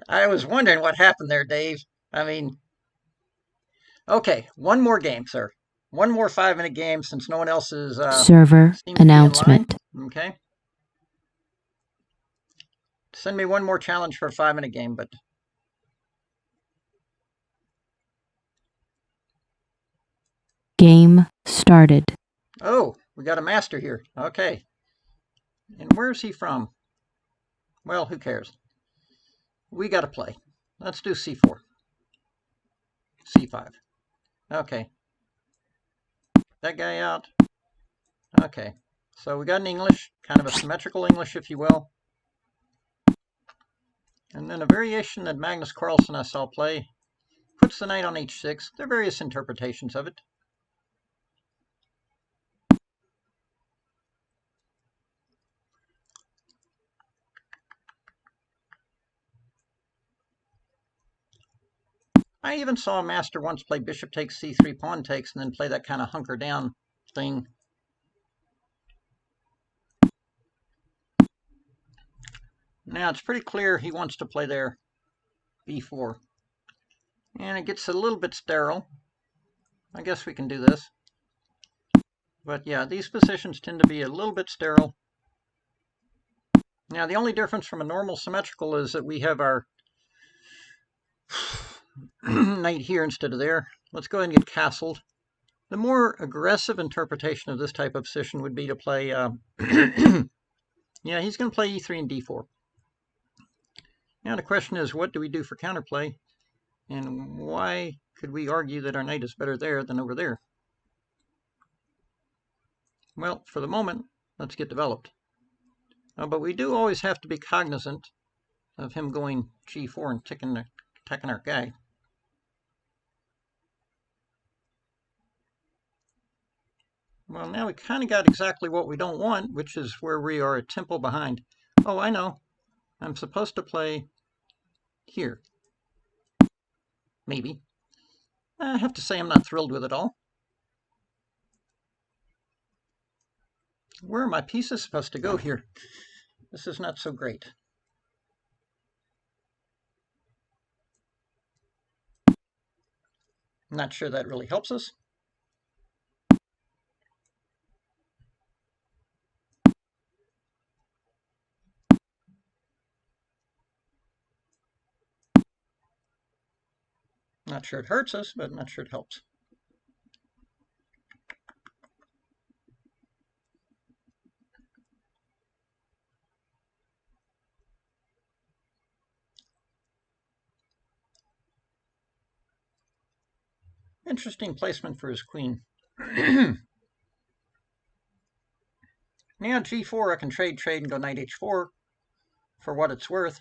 I was wondering what happened there, Dave. I mean, Okay, one more game, sir. One more 5-minute game since no one else is Server seems to be in line. announcement. Okay. Send me one more challenge for a 5-minute game, but Game started. oh, we got a master here. Okay. And where's he from? Well, who cares? We got to play. Let's do c4. c5. Okay. That guy out. Okay. So we got an English, kind of a symmetrical English, if you will. And then a variation that Magnus Carlsen I saw play puts the knight on h6. There are various interpretations of it. I even saw a master once play bishop takes c3, pawn takes, and then play that kind of hunker down thing. Now it's pretty clear he wants to play there b4. And it gets a little bit sterile. I guess we can do this. But yeah, these positions tend to be a little bit sterile. Now the only difference from a normal symmetrical is that we have our knight here instead of there. Let's go ahead and get castled. The more aggressive interpretation of this type of position would be to play, yeah, he's going to play e3 and d4. Now the question is, what do we do for counterplay? And why could we argue that our knight is better there than over there? Well, for the moment, let's get developed. But we do always have to be cognizant of him going g4 and attacking our guy. Well, now we kind of got exactly what we don't want, which is where we are a tempo behind. Oh, I know. I'm supposed to play here. Maybe. I have to say I'm not thrilled with it all. Where are my pieces supposed to go here? This is not so great. I'm not sure that really helps us. Not sure it hurts us, but not sure it helps. Interesting placement for his queen. Now g4, I can trade, and go knight h4 for what it's worth.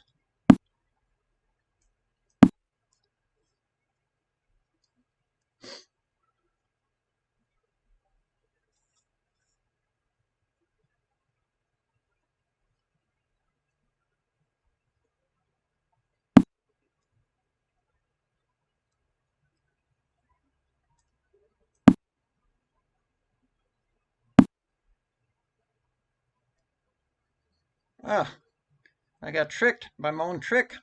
Ah, I got tricked by my own trick.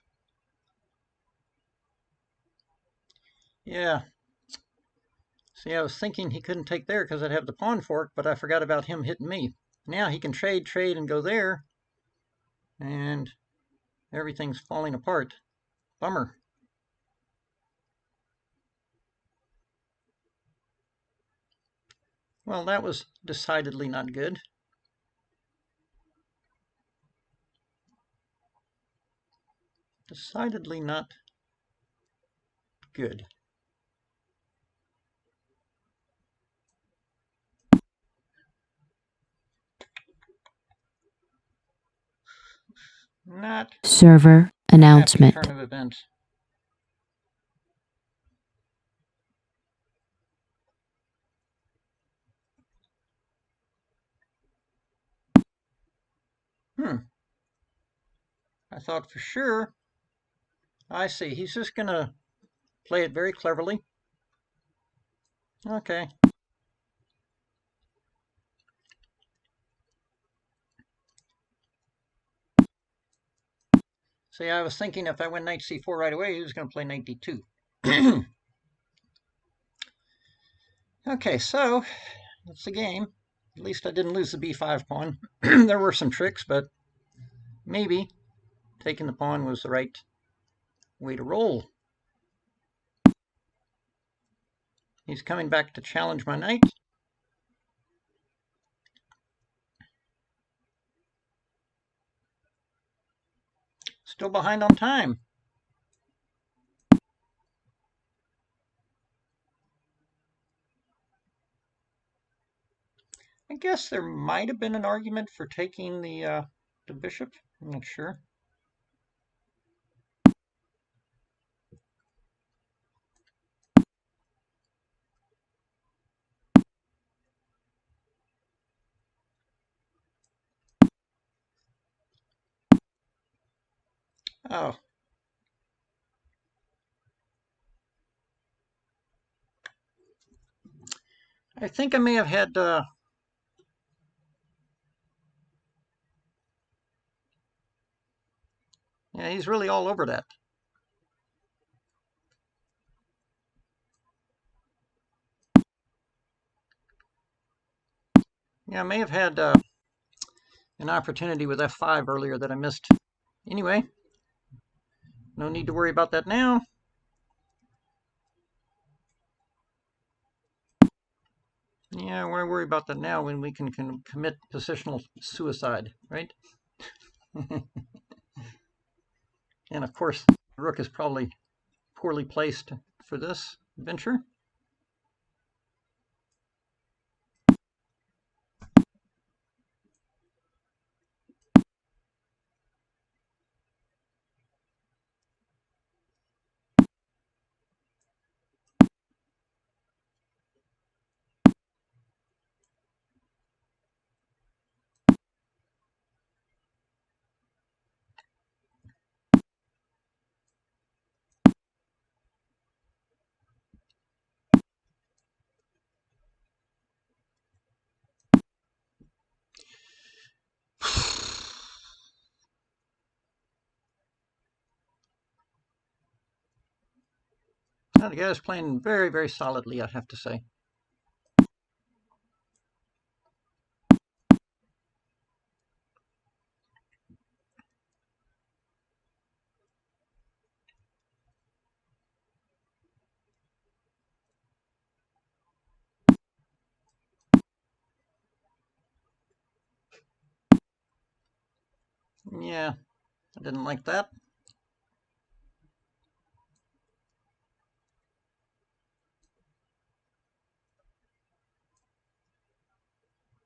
Yeah. See, I was thinking he couldn't take there because I'd have the pawn fork, but I forgot about him hitting me. Now he can trade, and go there. And everything's falling apart. Bummer. Well, that was decidedly not good. Decidedly not good. Not Server announcement. turn of events. I thought for sure. I see. He's just going to play it very cleverly. Okay. See, I was thinking if I went knight c4 right away, he was going to play knight d2. Okay, so that's the game. At least I didn't lose the b5 pawn. There were some tricks, but maybe taking the pawn was the right way to roll. He's coming back to challenge my knight. Still behind on time. I guess there might have been an argument for taking the bishop. I'm not sure. Oh. I think I may have had yeah, he's really all over that. Yeah, I may have had an opportunity with f5 earlier that I missed. Anyway, no need to worry about that now. Yeah, why worry about that now when we can commit positional suicide, right? And of course, the rook is probably poorly placed for this venture. Now, the guy's playing very, very solidly, I have to say. Yeah, I didn't like that.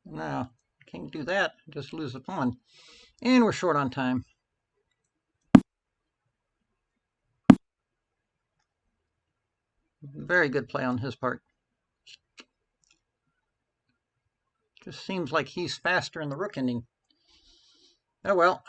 No, can't do that. Just lose the pawn. And we're short on time. Very good play on his part. Just seems like he's faster in the rook ending. Oh well.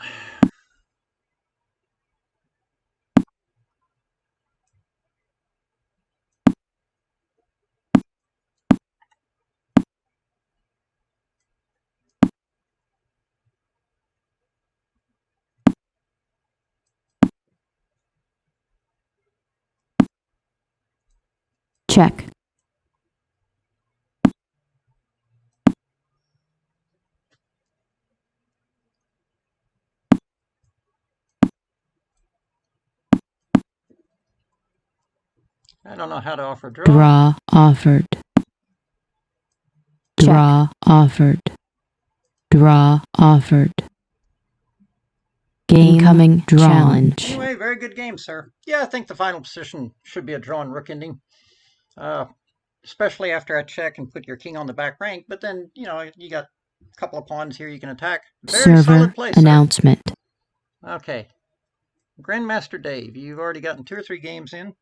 Check. I don't know how to offer draw. Draw offered. Draw offered. Draw offered. Incoming challenge. Anyway, very good game, sir. Yeah, I think the final position should be a drawn rook ending. Especially after I check and put your king on the back rank. But then, you know, you got a couple of pawns here you can attack. Very solid play, sir. Announcement. Okay. Grandmaster Dave, you've already gotten 2 or 3 games in.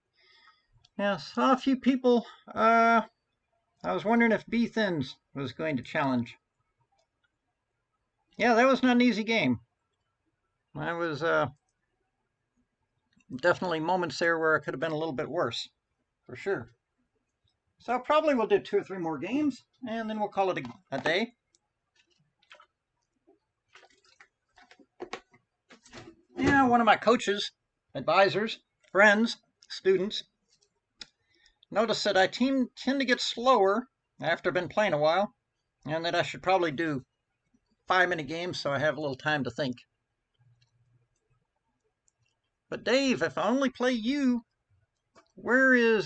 Yeah, saw a few people. I was wondering if B Thins was going to challenge. Yeah, that was not an easy game. I was definitely moments there where it could have been a little bit worse, for sure. So probably we'll do 2 or 3 more games, and then we'll call it a day. Yeah, one of my coaches, advisors, friends, students, noticed that I tend to get slower after I've been playing a while, and that I should probably do 5-minute games so I have a little time to think. But Dave, if I only play you, where is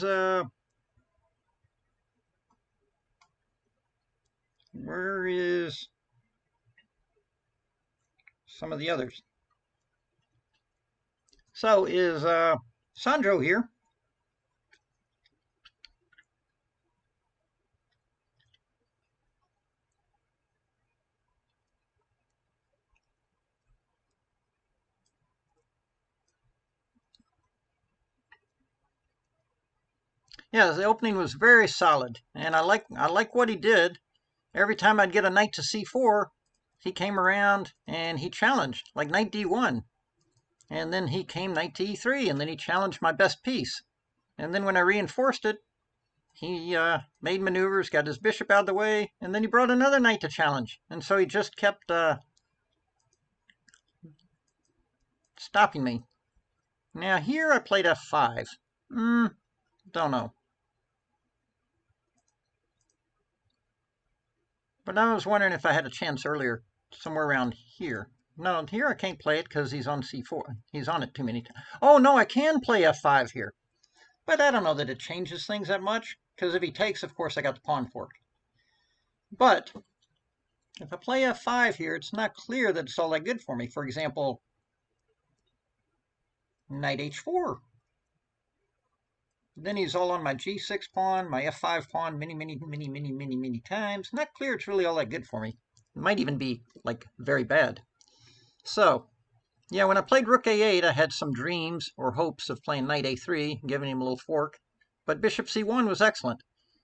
some of the others? So is Sandro here? Yeah, the opening was very solid, and I like what he did. Every time I'd get a knight to c4, he came around and he challenged, like knight d1. And then he came knight to e3, and then he challenged my best piece. And then when I reinforced it, he made maneuvers, got his bishop out of the way, and then he brought another knight to challenge. And so he just kept stopping me. Now here I played f5. Don't know. But I was wondering if I had a chance earlier, somewhere around here. No, here I can't play it because he's on c4. He's on it too many times. Oh, no, I can play f5 here. But I don't know that it changes things that much, because if he takes, of course, I got the pawn fork. But if I play f5 here, it's not clear that it's all that good for me. For example, knight h4. Then he's all on my g6 pawn, my f5 pawn many times. Not clear it's really all that good for me. It might even be, like, very bad. So, yeah, when I played rook a8, I had some dreams or hopes of playing knight a3, giving him a little fork. But bishop c1 was excellent.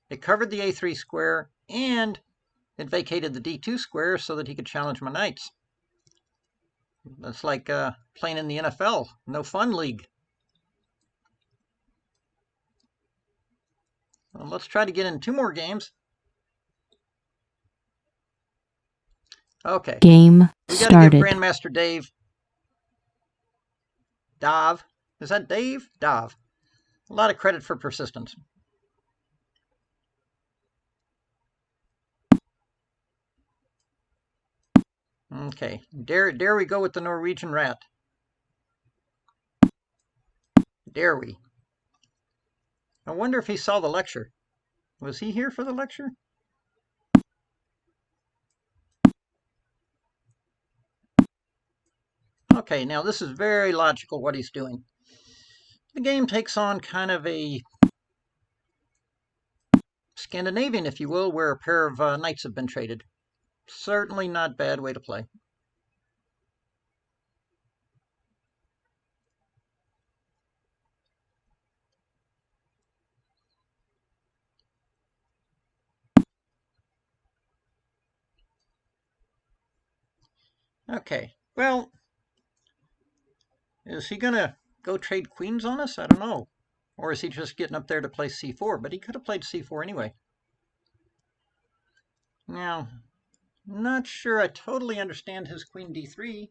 It covered the a3 square, and it vacated the d2 square so that he could challenge my knights. That's like playing in the NFL, no fun league. Well, let's try to get in 2 more games. Okay. Game We got to give started. Grandmaster Dave, Dav, is that Dave? Dav. A lot of credit for persistence. Okay, dare we go with the Norwegian rat? Dare we? I wonder if he saw the lecture. Was he here for the lecture? Okay, now this is very logical what he's doing. The game takes on kind of a Scandinavian, if you will, where a pair of knights have been traded. Certainly not a bad way to play. Okay, well, is he going to go trade queens on us? I don't know. Or is he just getting up there to play c4? But he could have played c4 anyway. Now, not sure I totally understand his queen d3.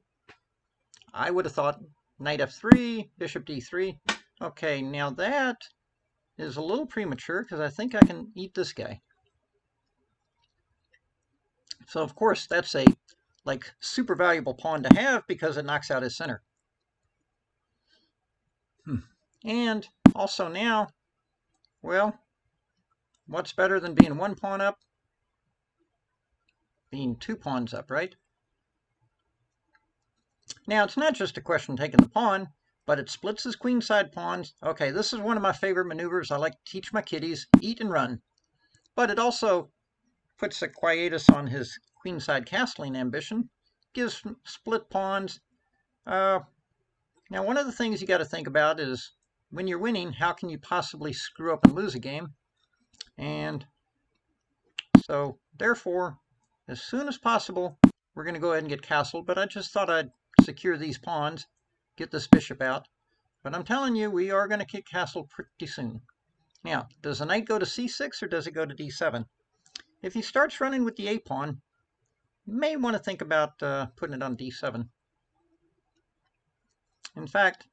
I would have thought knight f3, bishop d3. Okay, now that is a little premature because I think I can eat this guy. So, of course, that's a super valuable pawn to have because it knocks out his center. And also now, well, what's better than being 1 pawn up? Being 2 pawns up, right? Now, it's not just a question of taking the pawn, but it splits his queenside pawns. Okay, this is one of my favorite maneuvers. I like to teach my kiddies, eat and run. But it also puts a quietus on his queenside castling ambition, gives split pawns. Now, one of the things you got to think about is when you're winning, how can you possibly screw up and lose a game? And so, therefore, as soon as possible, we're going to go ahead and get castled. But I just thought I'd secure these pawns, get this bishop out. But I'm telling you, we are going to get castled pretty soon. Now, does the knight go to c6 or does it go to d7? If he starts running with the a pawn, you may want to think about putting it on d7. In fact,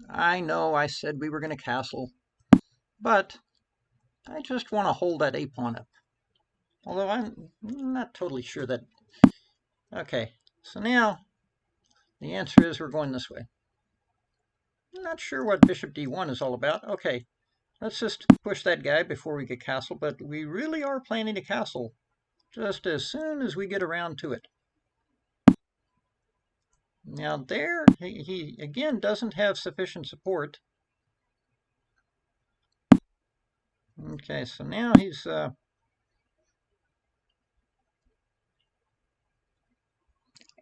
I know I said we were going to castle, but I just want to hold that a-pawn up. Although I'm not totally sure that... Okay, so now the answer is we're going this way. I'm not sure what bishop d1 is all about. Okay, let's just push that guy before we get castle, but we really are planning to castle just as soon as we get around to it. Now there, he again doesn't have sufficient support. Okay, so now he's...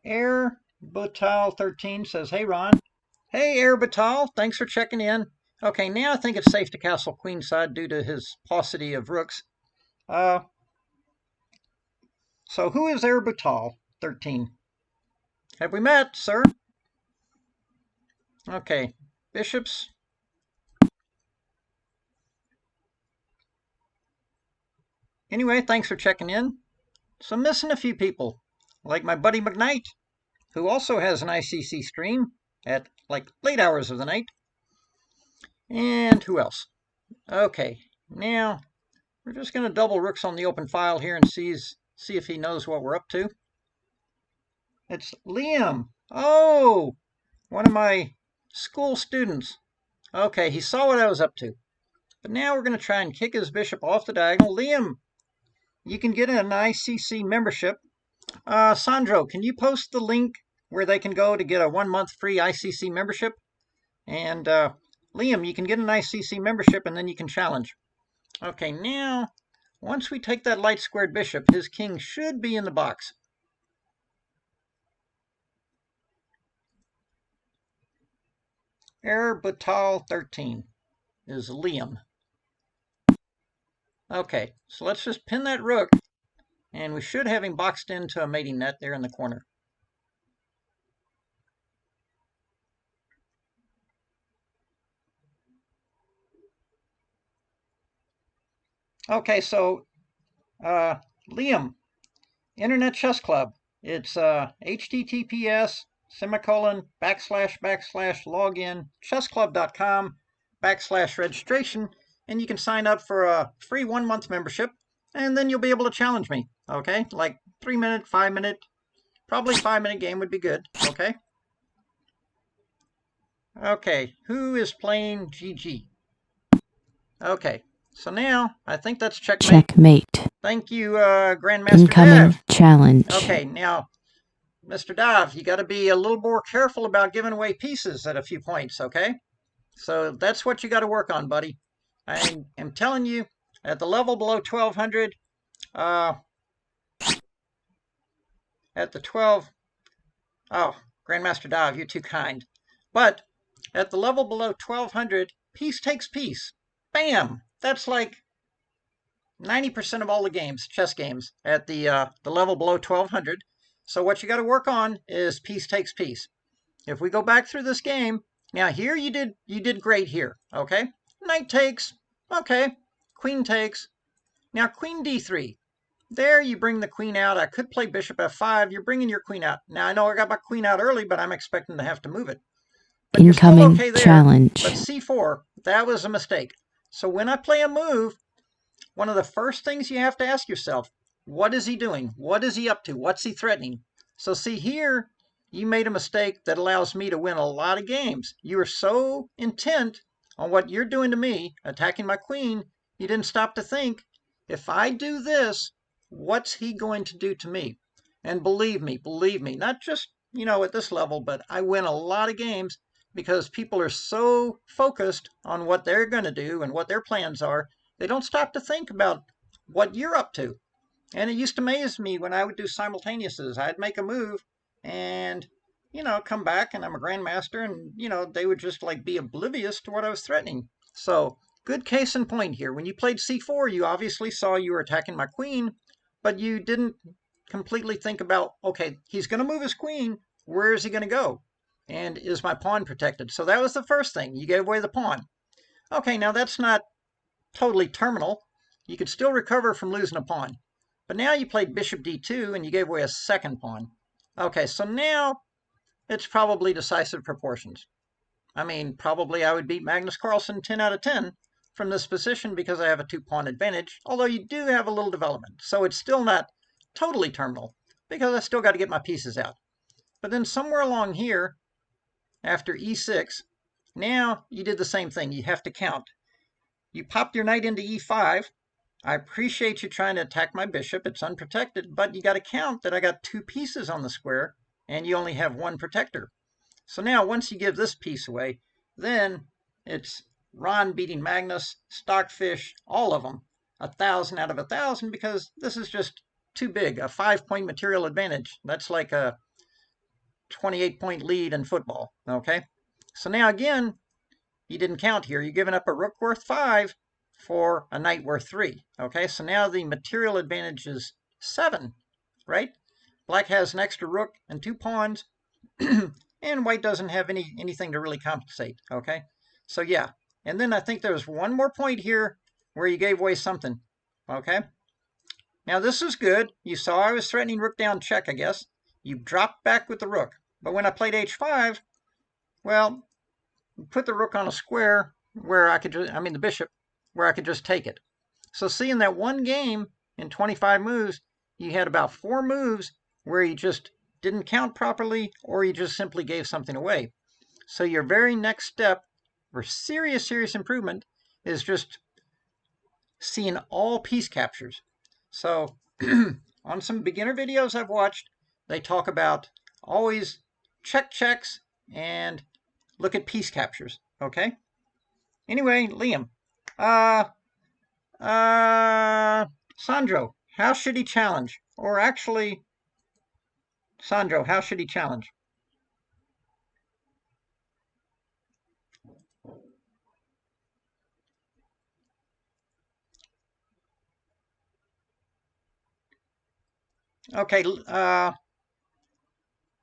Air Batal 13 says, "Hey Ron." Hey Air Batal, thanks for checking in. Okay, now I think it's safe to castle queenside due to his paucity of rooks. So who is Air Batal 13? Have we met, sir? Okay, bishops. Anyway, thanks for checking in. So I'm missing a few people, like my buddy McKnight, who also has an ICC stream at like late hours of the night. And who else? Okay, now we're just going to double rooks on the open file here and see if he knows what we're up to. It's Liam. Oh, one of my school students. Okay, he saw what I was up to. But now we're going to try and kick his bishop off the diagonal. Liam, you can get an ICC membership. Sandro, can you post the link where they can go to get a 1-month free ICC membership? And Liam, you can get an ICC membership and then you can challenge. Okay, now, once we take that light squared bishop, his king should be in the box. Air Batal 13 is Liam. Okay, so let's just pin that rook, and we should have him boxed into a mating net there in the corner. Okay, so Liam, Internet Chess Club. It's https://login chessclub.com/registration, and you can sign up for a free 1-month membership, and then you'll be able to challenge me. Okay, like 3-minute, 5-minute, probably 5-minute game would be good. Okay. Okay, who is playing GG? Okay, so now I think that's checkmate. Checkmate. Thank you, Grandmaster Incoming Dav. challenge. Okay, now, Mr. Dav, you got to be a little more careful about giving away pieces at a few points, okay? So that's what you got to work on, buddy. I am telling you, at the level below 1200, at the 12... Oh, Grandmaster Dav, you're too kind. But at the level below 1200, piece takes piece. Bam! That's like 90% of all the games, chess games, at the level below 1200. So what you got to work on is piece takes piece. If we go back through this game, now here you did great here, okay? Knight takes, okay. Queen takes. Now queen d3. There you bring the queen out. I could play bishop f5. You're bringing your queen out. Now I know I got my queen out early, but I'm expecting to have to move it. But incoming you're still okay there, challenge. But c4, that was a mistake. So when I play a move, one of the first things you have to ask yourself, what is he doing? What is he up to? What's he threatening? So see here, you made a mistake that allows me to win a lot of games. You were so intent on what you're doing to me, attacking my queen, you didn't stop to think, if I do this, what's he going to do to me? And believe me, not just, at this level, but I win a lot of games because people are so focused on what they're going to do and what their plans are, they don't stop to think about what you're up to. And it used to amaze me when I would do simultaneouses. I'd make a move and, come back and I'm a grandmaster and, they would just like be oblivious to what I was threatening. So good case in point here. When you played c4, you obviously saw you were attacking my queen, but you didn't completely think about, okay, he's going to move his queen. Where is he going to go? And is my pawn protected? So that was the first thing. You gave away the pawn. Okay, now that's not totally terminal. You could still recover from losing a pawn. But now you played bishop d2 and you gave away a second pawn. Okay, so now it's probably decisive proportions. I mean, probably I would beat Magnus Carlsen 10 out of 10 from this position because I have a 2-pawn advantage, although you do have a little development. So it's still not totally terminal because I still got to get my pieces out. But then somewhere along here, after e6, now you did the same thing. You have to count. You popped your knight into e5. I appreciate you trying to attack my bishop. It's unprotected, but you got to count that I got 2 pieces on the square, and you only have 1 protector. So now once you give this piece away, then it's Ron beating Magnus, Stockfish, all of them, 1,000 out of 1,000, because this is just too big. A 5-point material advantage. That's like a 28-point lead in football, okay? So now again, you didn't count here. You're giving up a rook worth 5 for a knight worth 3, okay? So now the material advantage is 7, right? Black has an extra rook and 2 pawns, and white doesn't have anything to really compensate, okay? So yeah, and then I think there's one more point here where you gave away something, okay? Now this is good. You saw I was threatening rook down check, I guess. You dropped back with the rook. But when I played h5, well, put the rook on a square where I could just, the bishop, where I could just take it. So see, in that one game, in 25 moves, you had about 4 moves where you just didn't count properly, or you just simply gave something away. So your very next step for serious improvement is just seeing all piece captures. So on some beginner videos I've watched, they talk about always check checks and look at piece captures, okay? Anyway, Liam, Sandro, how should he challenge? Or actually, Sandro, how should he challenge? Okay,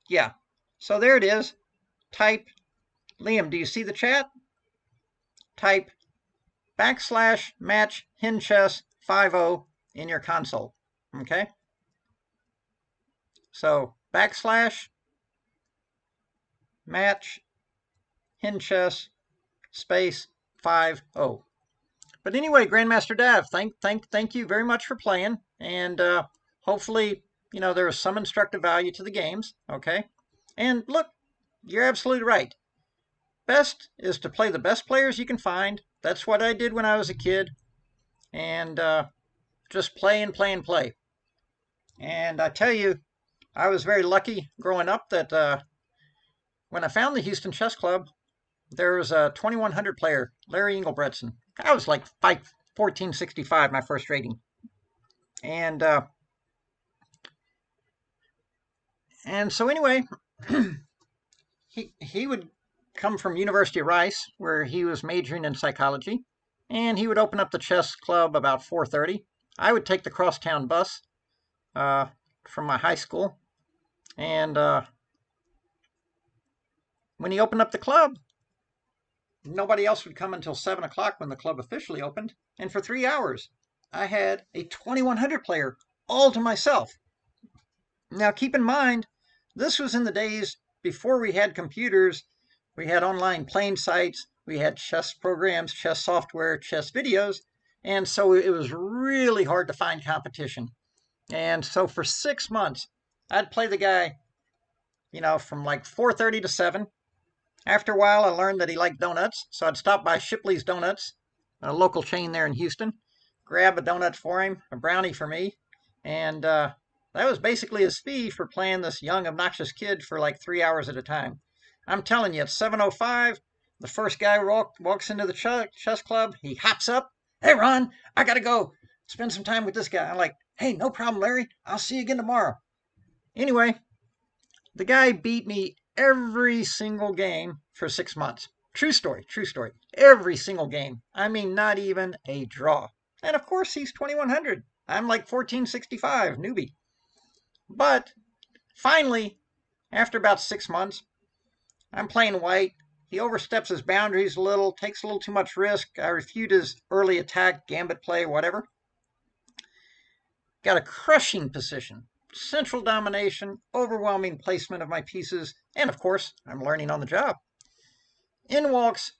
yeah. So there it is. Type, Liam, do you see the chat? Type /match HenChess 50 in your console, okay? So /match HenChess space 50. But anyway, Grandmaster Dav, thank you very much for playing, and hopefully, there is some instructive value to the games, okay? And look, you're absolutely right. Best is to play the best players you can find. That's what I did when I was a kid, and just play and play and play. And I tell you, I was very lucky growing up that when I found the Houston Chess Club, there was a 2100 player, Larry Engelbretson. I was like 1465, my first rating. And so anyway, he would come from University of Rice, where he was majoring in psychology, and he would open up the chess club about 4:30. I would take the crosstown bus from my high school, and when he opened up the club, nobody else would come until 7 o'clock when the club officially opened, and for 3 hours, I had a 2100 player all to myself. Now, keep in mind, this was in the days before we had computers. We had online playing sites, we had chess programs, chess software, chess videos, and so it was really hard to find competition. And so for 6 months, I'd play the guy, from like 4:30 to 7. After a while, I learned that he liked donuts, so I'd stop by Shipley's Donuts, a local chain there in Houston, grab a donut for him, a brownie for me, and that was basically his fee for playing this young, obnoxious kid for like 3 hours at a time. I'm telling you, at 7:05, the first guy walks into the chess club. He hops up. Hey, Ron, I got to go spend some time with this guy. I'm like, hey, no problem, Larry. I'll see you again tomorrow. Anyway, the guy beat me every single game for 6 months. True story. Every single game. I mean, not even a draw. And of course, he's 2100. I'm like 1465, newbie. But finally, after about 6 months, I'm playing white. He oversteps his boundaries a little, takes a little too much risk. I refute his early attack, gambit play, whatever. Got a crushing position. central domination, overwhelming placement of my pieces, and of course, I'm learning on the job. In walks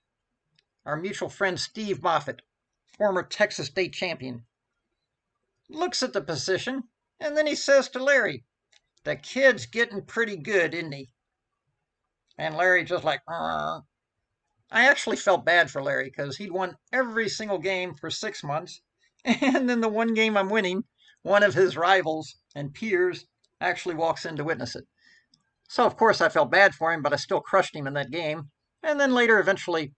our mutual friend Steve Moffitt, former Texas state champion. Looks at the position, and then he says to Larry, "The kid's getting pretty good, isn't he?" And Larry just like, I actually felt bad for Larry because he'd won every single game for 6 months. And then the one game I'm winning, one of his rivals and peers actually walks in to witness it. So, of course, I felt bad for him, but I still crushed him in that game. And then later, eventually,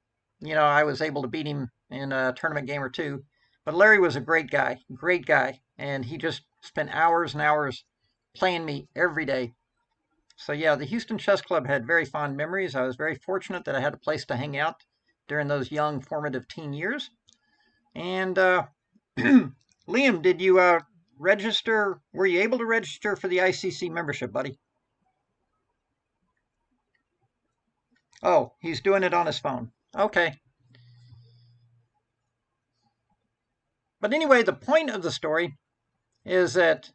I was able to beat him in a tournament game or two. But Larry was a great guy. And he just spent hours and hours playing me every day. So yeah, the Houston Chess Club had very fond memories. I was very fortunate that I had a place to hang out during those young formative teen years. And Liam, did you register? Were you able to register for the ICC membership, buddy? Oh, he's doing it on his phone. Okay. But anyway, the point of the story is that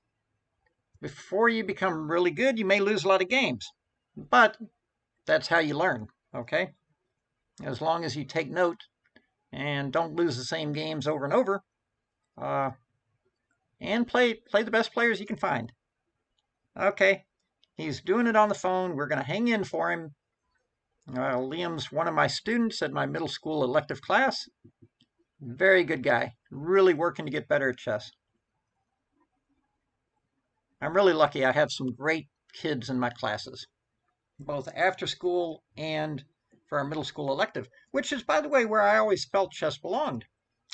before you become really good, you may lose a lot of games. But that's how you learn, okay? As long as you take note and don't lose the same games over and over, and play the best players you can find. Okay, he's doing it on the phone. We're going to hang in for him. Liam's one of my students at my middle school elective class. Very good guy. Really working to get better at chess. I'm really lucky I have some great kids in my classes, both after school and for our middle school elective, which is, by the way, where I always felt chess belonged,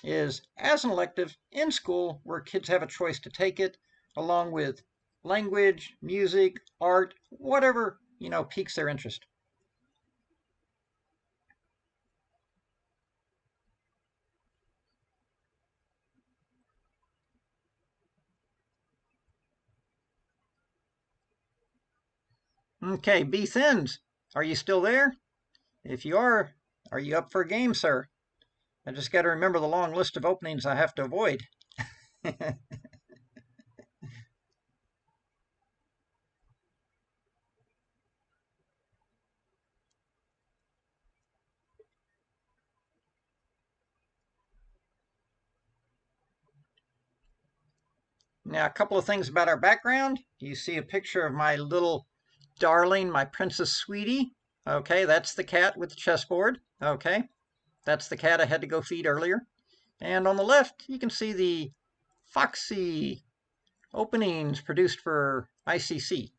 is as an elective in school where kids have a choice to take it, along with language, music, art, whatever, piques their interest. Okay, B Thins, are you still there? If you are you up for a game, sir? I just got to remember the long list of openings I have to avoid. Now, a couple of things about our background. You see a picture of my little darling, my Princess Sweetie. Okay, that's the cat with the chessboard. Okay, that's the cat I had to go feed earlier. And on the left, you can see the Foxy openings produced for ICC.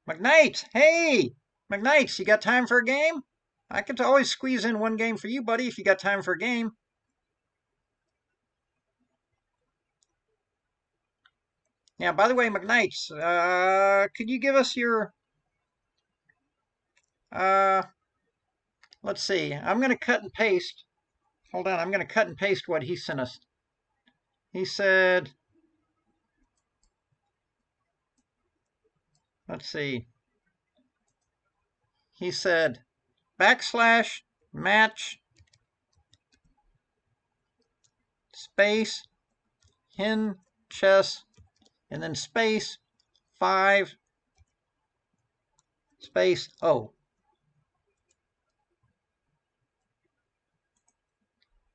McKnight, hey! McKnight, you got time for a game? I could always squeeze in one game for you, buddy, if you got time for a game. Now, by the way, McKnight, could you give us your... let's see. I'm going to cut and paste. Hold on, I'm going to cut and paste what he sent us. He said... Let's see. He said, \match space HenChess and then space 5 space O.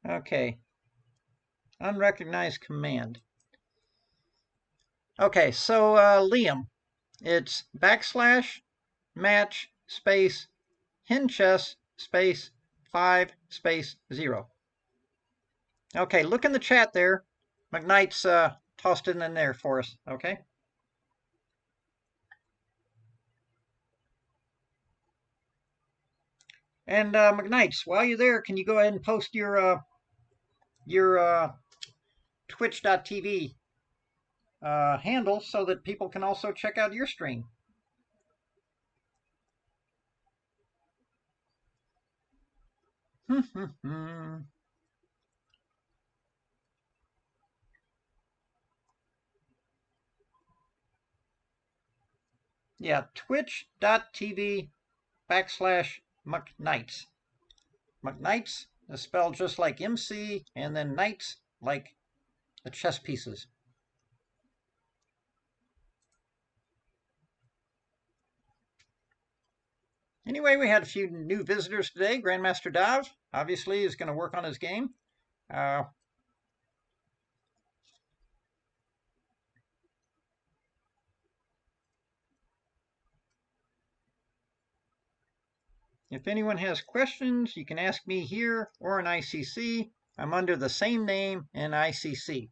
Okay. Unrecognized command. Okay, so Liam, it's \match space HenChess space 5 space 0. Okay, look in the chat there. McKnight's tossed it in there for us, okay? And McKnights, while you're there, can you go ahead and post your twitch.tv handle so that people can also check out your stream? Yeah, twitch.tv/McKnights. McKnights is spelled just like MC and then knights like the chess pieces. Anyway, we had a few new visitors today. Grandmaster Dav, obviously, is going to work on his game. If anyone has questions, you can ask me here or in ICC. I'm under the same name in ICC.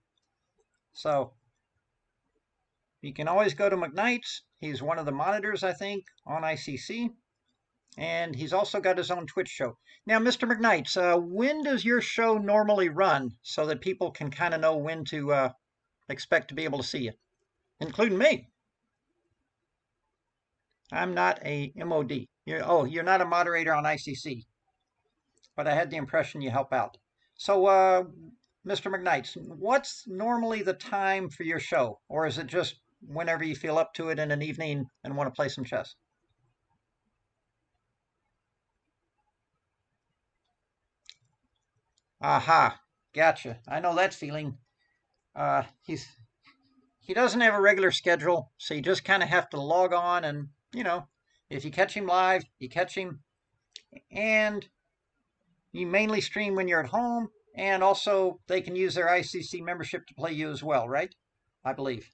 So you can always go to McKnight's. He's one of the monitors, I think, on ICC. And he's also got his own Twitch show. Now, Mr. McKnight's, when does your show normally run so that people can kind of know when to expect to be able to see you, including me? I'm not a MOD. You're not a moderator on ICC, but I had the impression you help out. So, Mr. McKnight's, what's normally the time for your show? Or is it just whenever you feel up to it in an evening and want to play some chess? Aha, gotcha. I know that feeling. He doesn't have a regular schedule, so you just kind of have to log on and, if you catch him live, you catch him. And you mainly stream when you're at home, and also they can use their ICC membership to play you as well, right? I believe.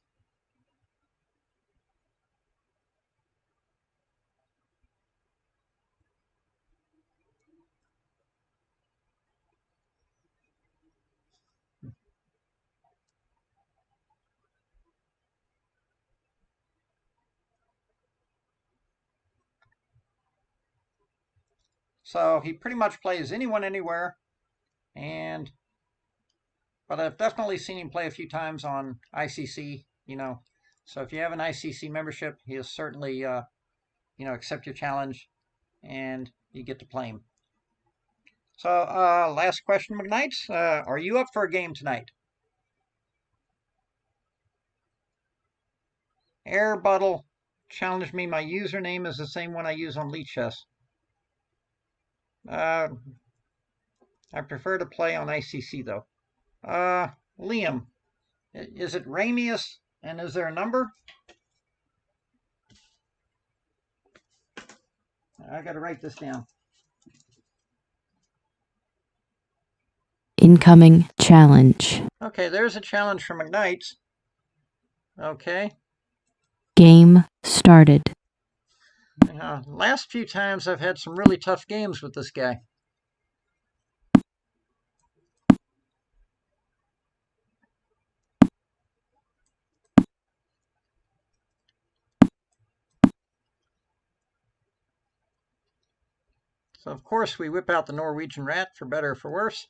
So he pretty much plays anyone, anywhere, but I've definitely seen him play a few times on ICC. So if you have an ICC membership, he'll certainly, accept your challenge, and you get to play him. So, last question, McKnights. Are you up for a game tonight? Air Buttle challenged me. My username is the same one I use on HenChess. I prefer to play on ICC, though. Liam, is it Ramius, and is there a number? I got to write this down. Incoming challenge. Okay, there's a challenge from McKnights. Okay. Game started. Last few times I've had some really tough games with this guy. So, of course, we whip out the Norwegian rat, for better or for worse.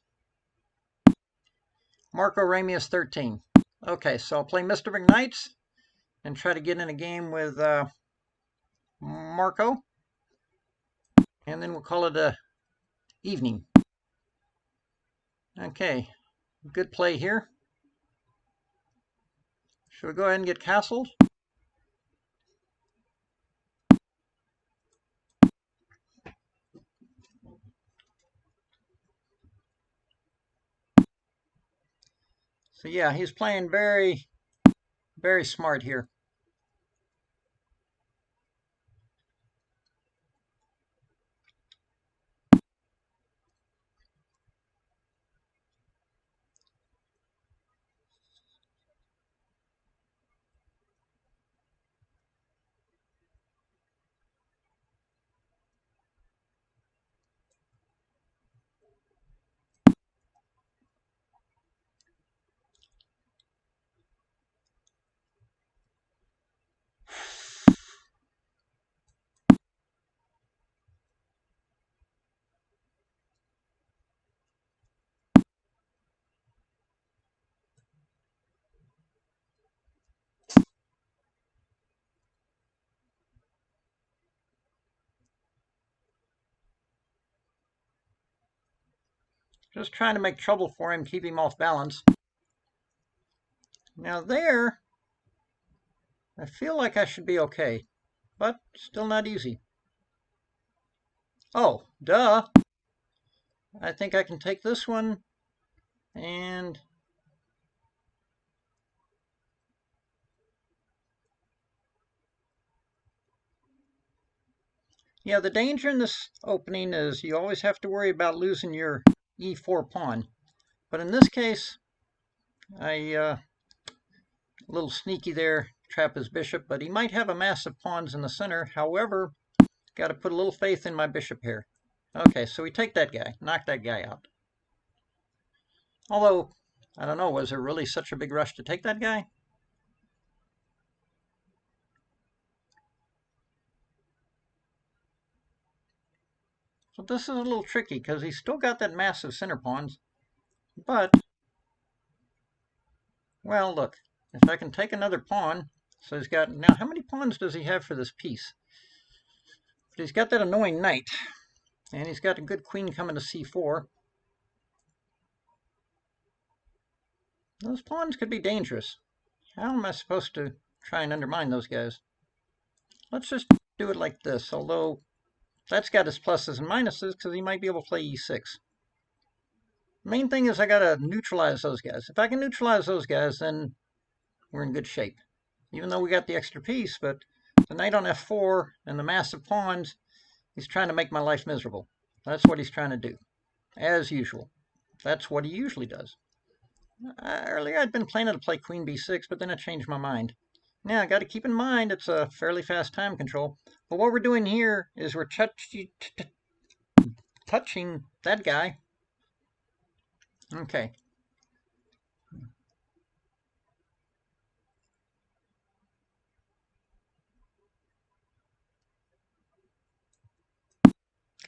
Marco Ramius 13. Okay, so I'll play Mr. McKnights and try to get in a game with Marco. And then we'll call it a evening. Okay, good play here. Should we go ahead and get castled? So yeah, he's playing very, very smart here. Just trying to make trouble for him, keep him off balance. Now there, I feel like I should be okay, but still not easy. Oh, duh. I think I can take this one, and Yeah, the danger in this opening is you always have to worry about losing your e4 pawn. But in this case, a little sneaky there, trap his bishop, but he might have a mass of pawns in the center. However, got to put a little faith in my bishop here. Okay, so we take that guy, knock that guy out. Although, I don't know, was there really such a big rush to take that guy? So this is a little tricky because he's still got that massive center pawns. But, well, look, if I can take another pawn, so he's got, now how many pawns does he have for this piece? But he's got that annoying knight, and he's got a good queen coming to c4. Those pawns could be dangerous. How am I supposed to try and undermine those guys? Let's just do it like this, although that's got its pluses and minuses because he might be able to play e6. Main thing is I got to neutralize those guys. If I can neutralize those guys, then we're in good shape. Even though we got the extra piece, but the knight on f4 and the massive pawns, he's trying to make my life miserable. That's what he's trying to do, as usual. That's what he usually does. Earlier I'd been planning to play queen b6, but then I changed my mind. Now I got to keep in mind it's a fairly fast time control. But what we're doing here is we're touching that guy. Okay.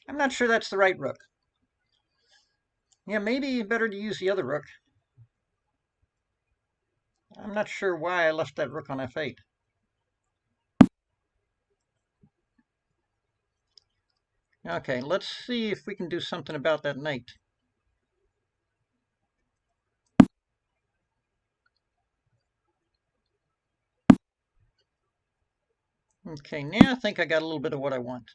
I'm not sure that's the right rook. Yeah, maybe better to use the other rook. I'm not sure why I left that rook on f8. Okay, let's see if we can do something about that knight. Okay, now I think I got a little bit of what I want.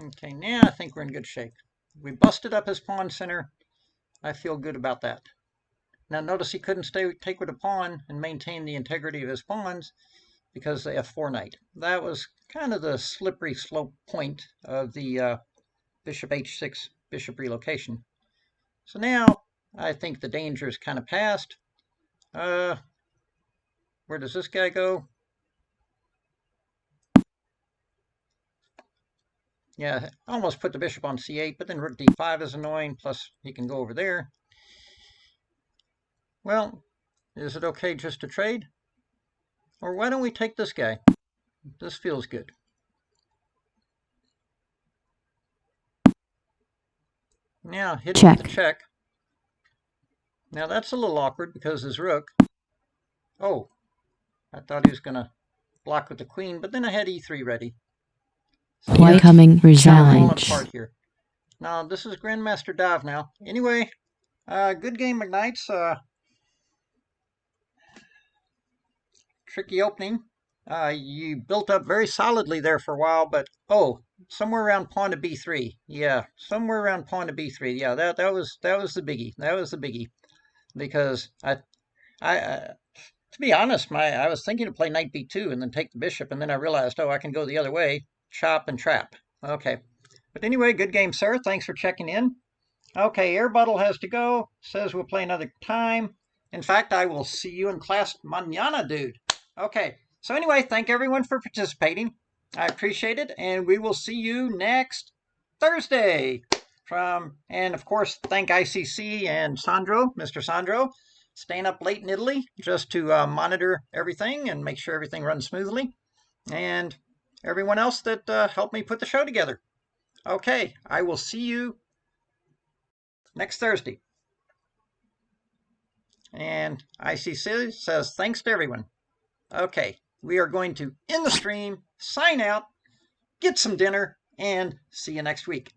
Okay, now I think we're in good shape. We busted up his pawn center. I feel good about that. Now notice he couldn't take with a pawn and maintain the integrity of his pawns because the f4 knight. That was kind of the slippery slope point of the bishop h6 bishop relocation. So now I think the danger is kind of past. Where does this guy go? Yeah, I almost put the bishop on c8, but then rook d5 is annoying, plus he can go over there. Well, is it okay just to trade? Or why don't we take this guy? This feels good. Now hit him with the check. Now that's a little awkward because his rook. Oh, I thought he was going to block with the queen, but then I had e3 ready. So Incoming resigned. Here. Now this is Grandmaster Dav now. Anyway, good game, McKnights. Tricky opening. You built up very solidly there for a while, but somewhere around pawn to b3. Yeah, somewhere around pawn to b3. Yeah, that was the biggie. That was the biggie, because to be honest, I was thinking to play knight b2 and then take the bishop, and then I realized, I can go the other way, chop and trap. Okay, but anyway, good game, sir. Thanks for checking in. Okay, Airbuttle has to go. Says we'll play another time. In fact, I will see you in class mañana, dude. Okay, so anyway, thank everyone for participating. I appreciate it, and we will see you next Thursday. And of course, thank ICC and Sandro, Mr. Sandro, staying up late in Italy just to monitor everything and make sure everything runs smoothly. And everyone else that helped me put the show together. Okay, I will see you next Thursday. And ICC says thanks to everyone. Okay, we are going to end the stream, sign out, get some dinner, and see you next week.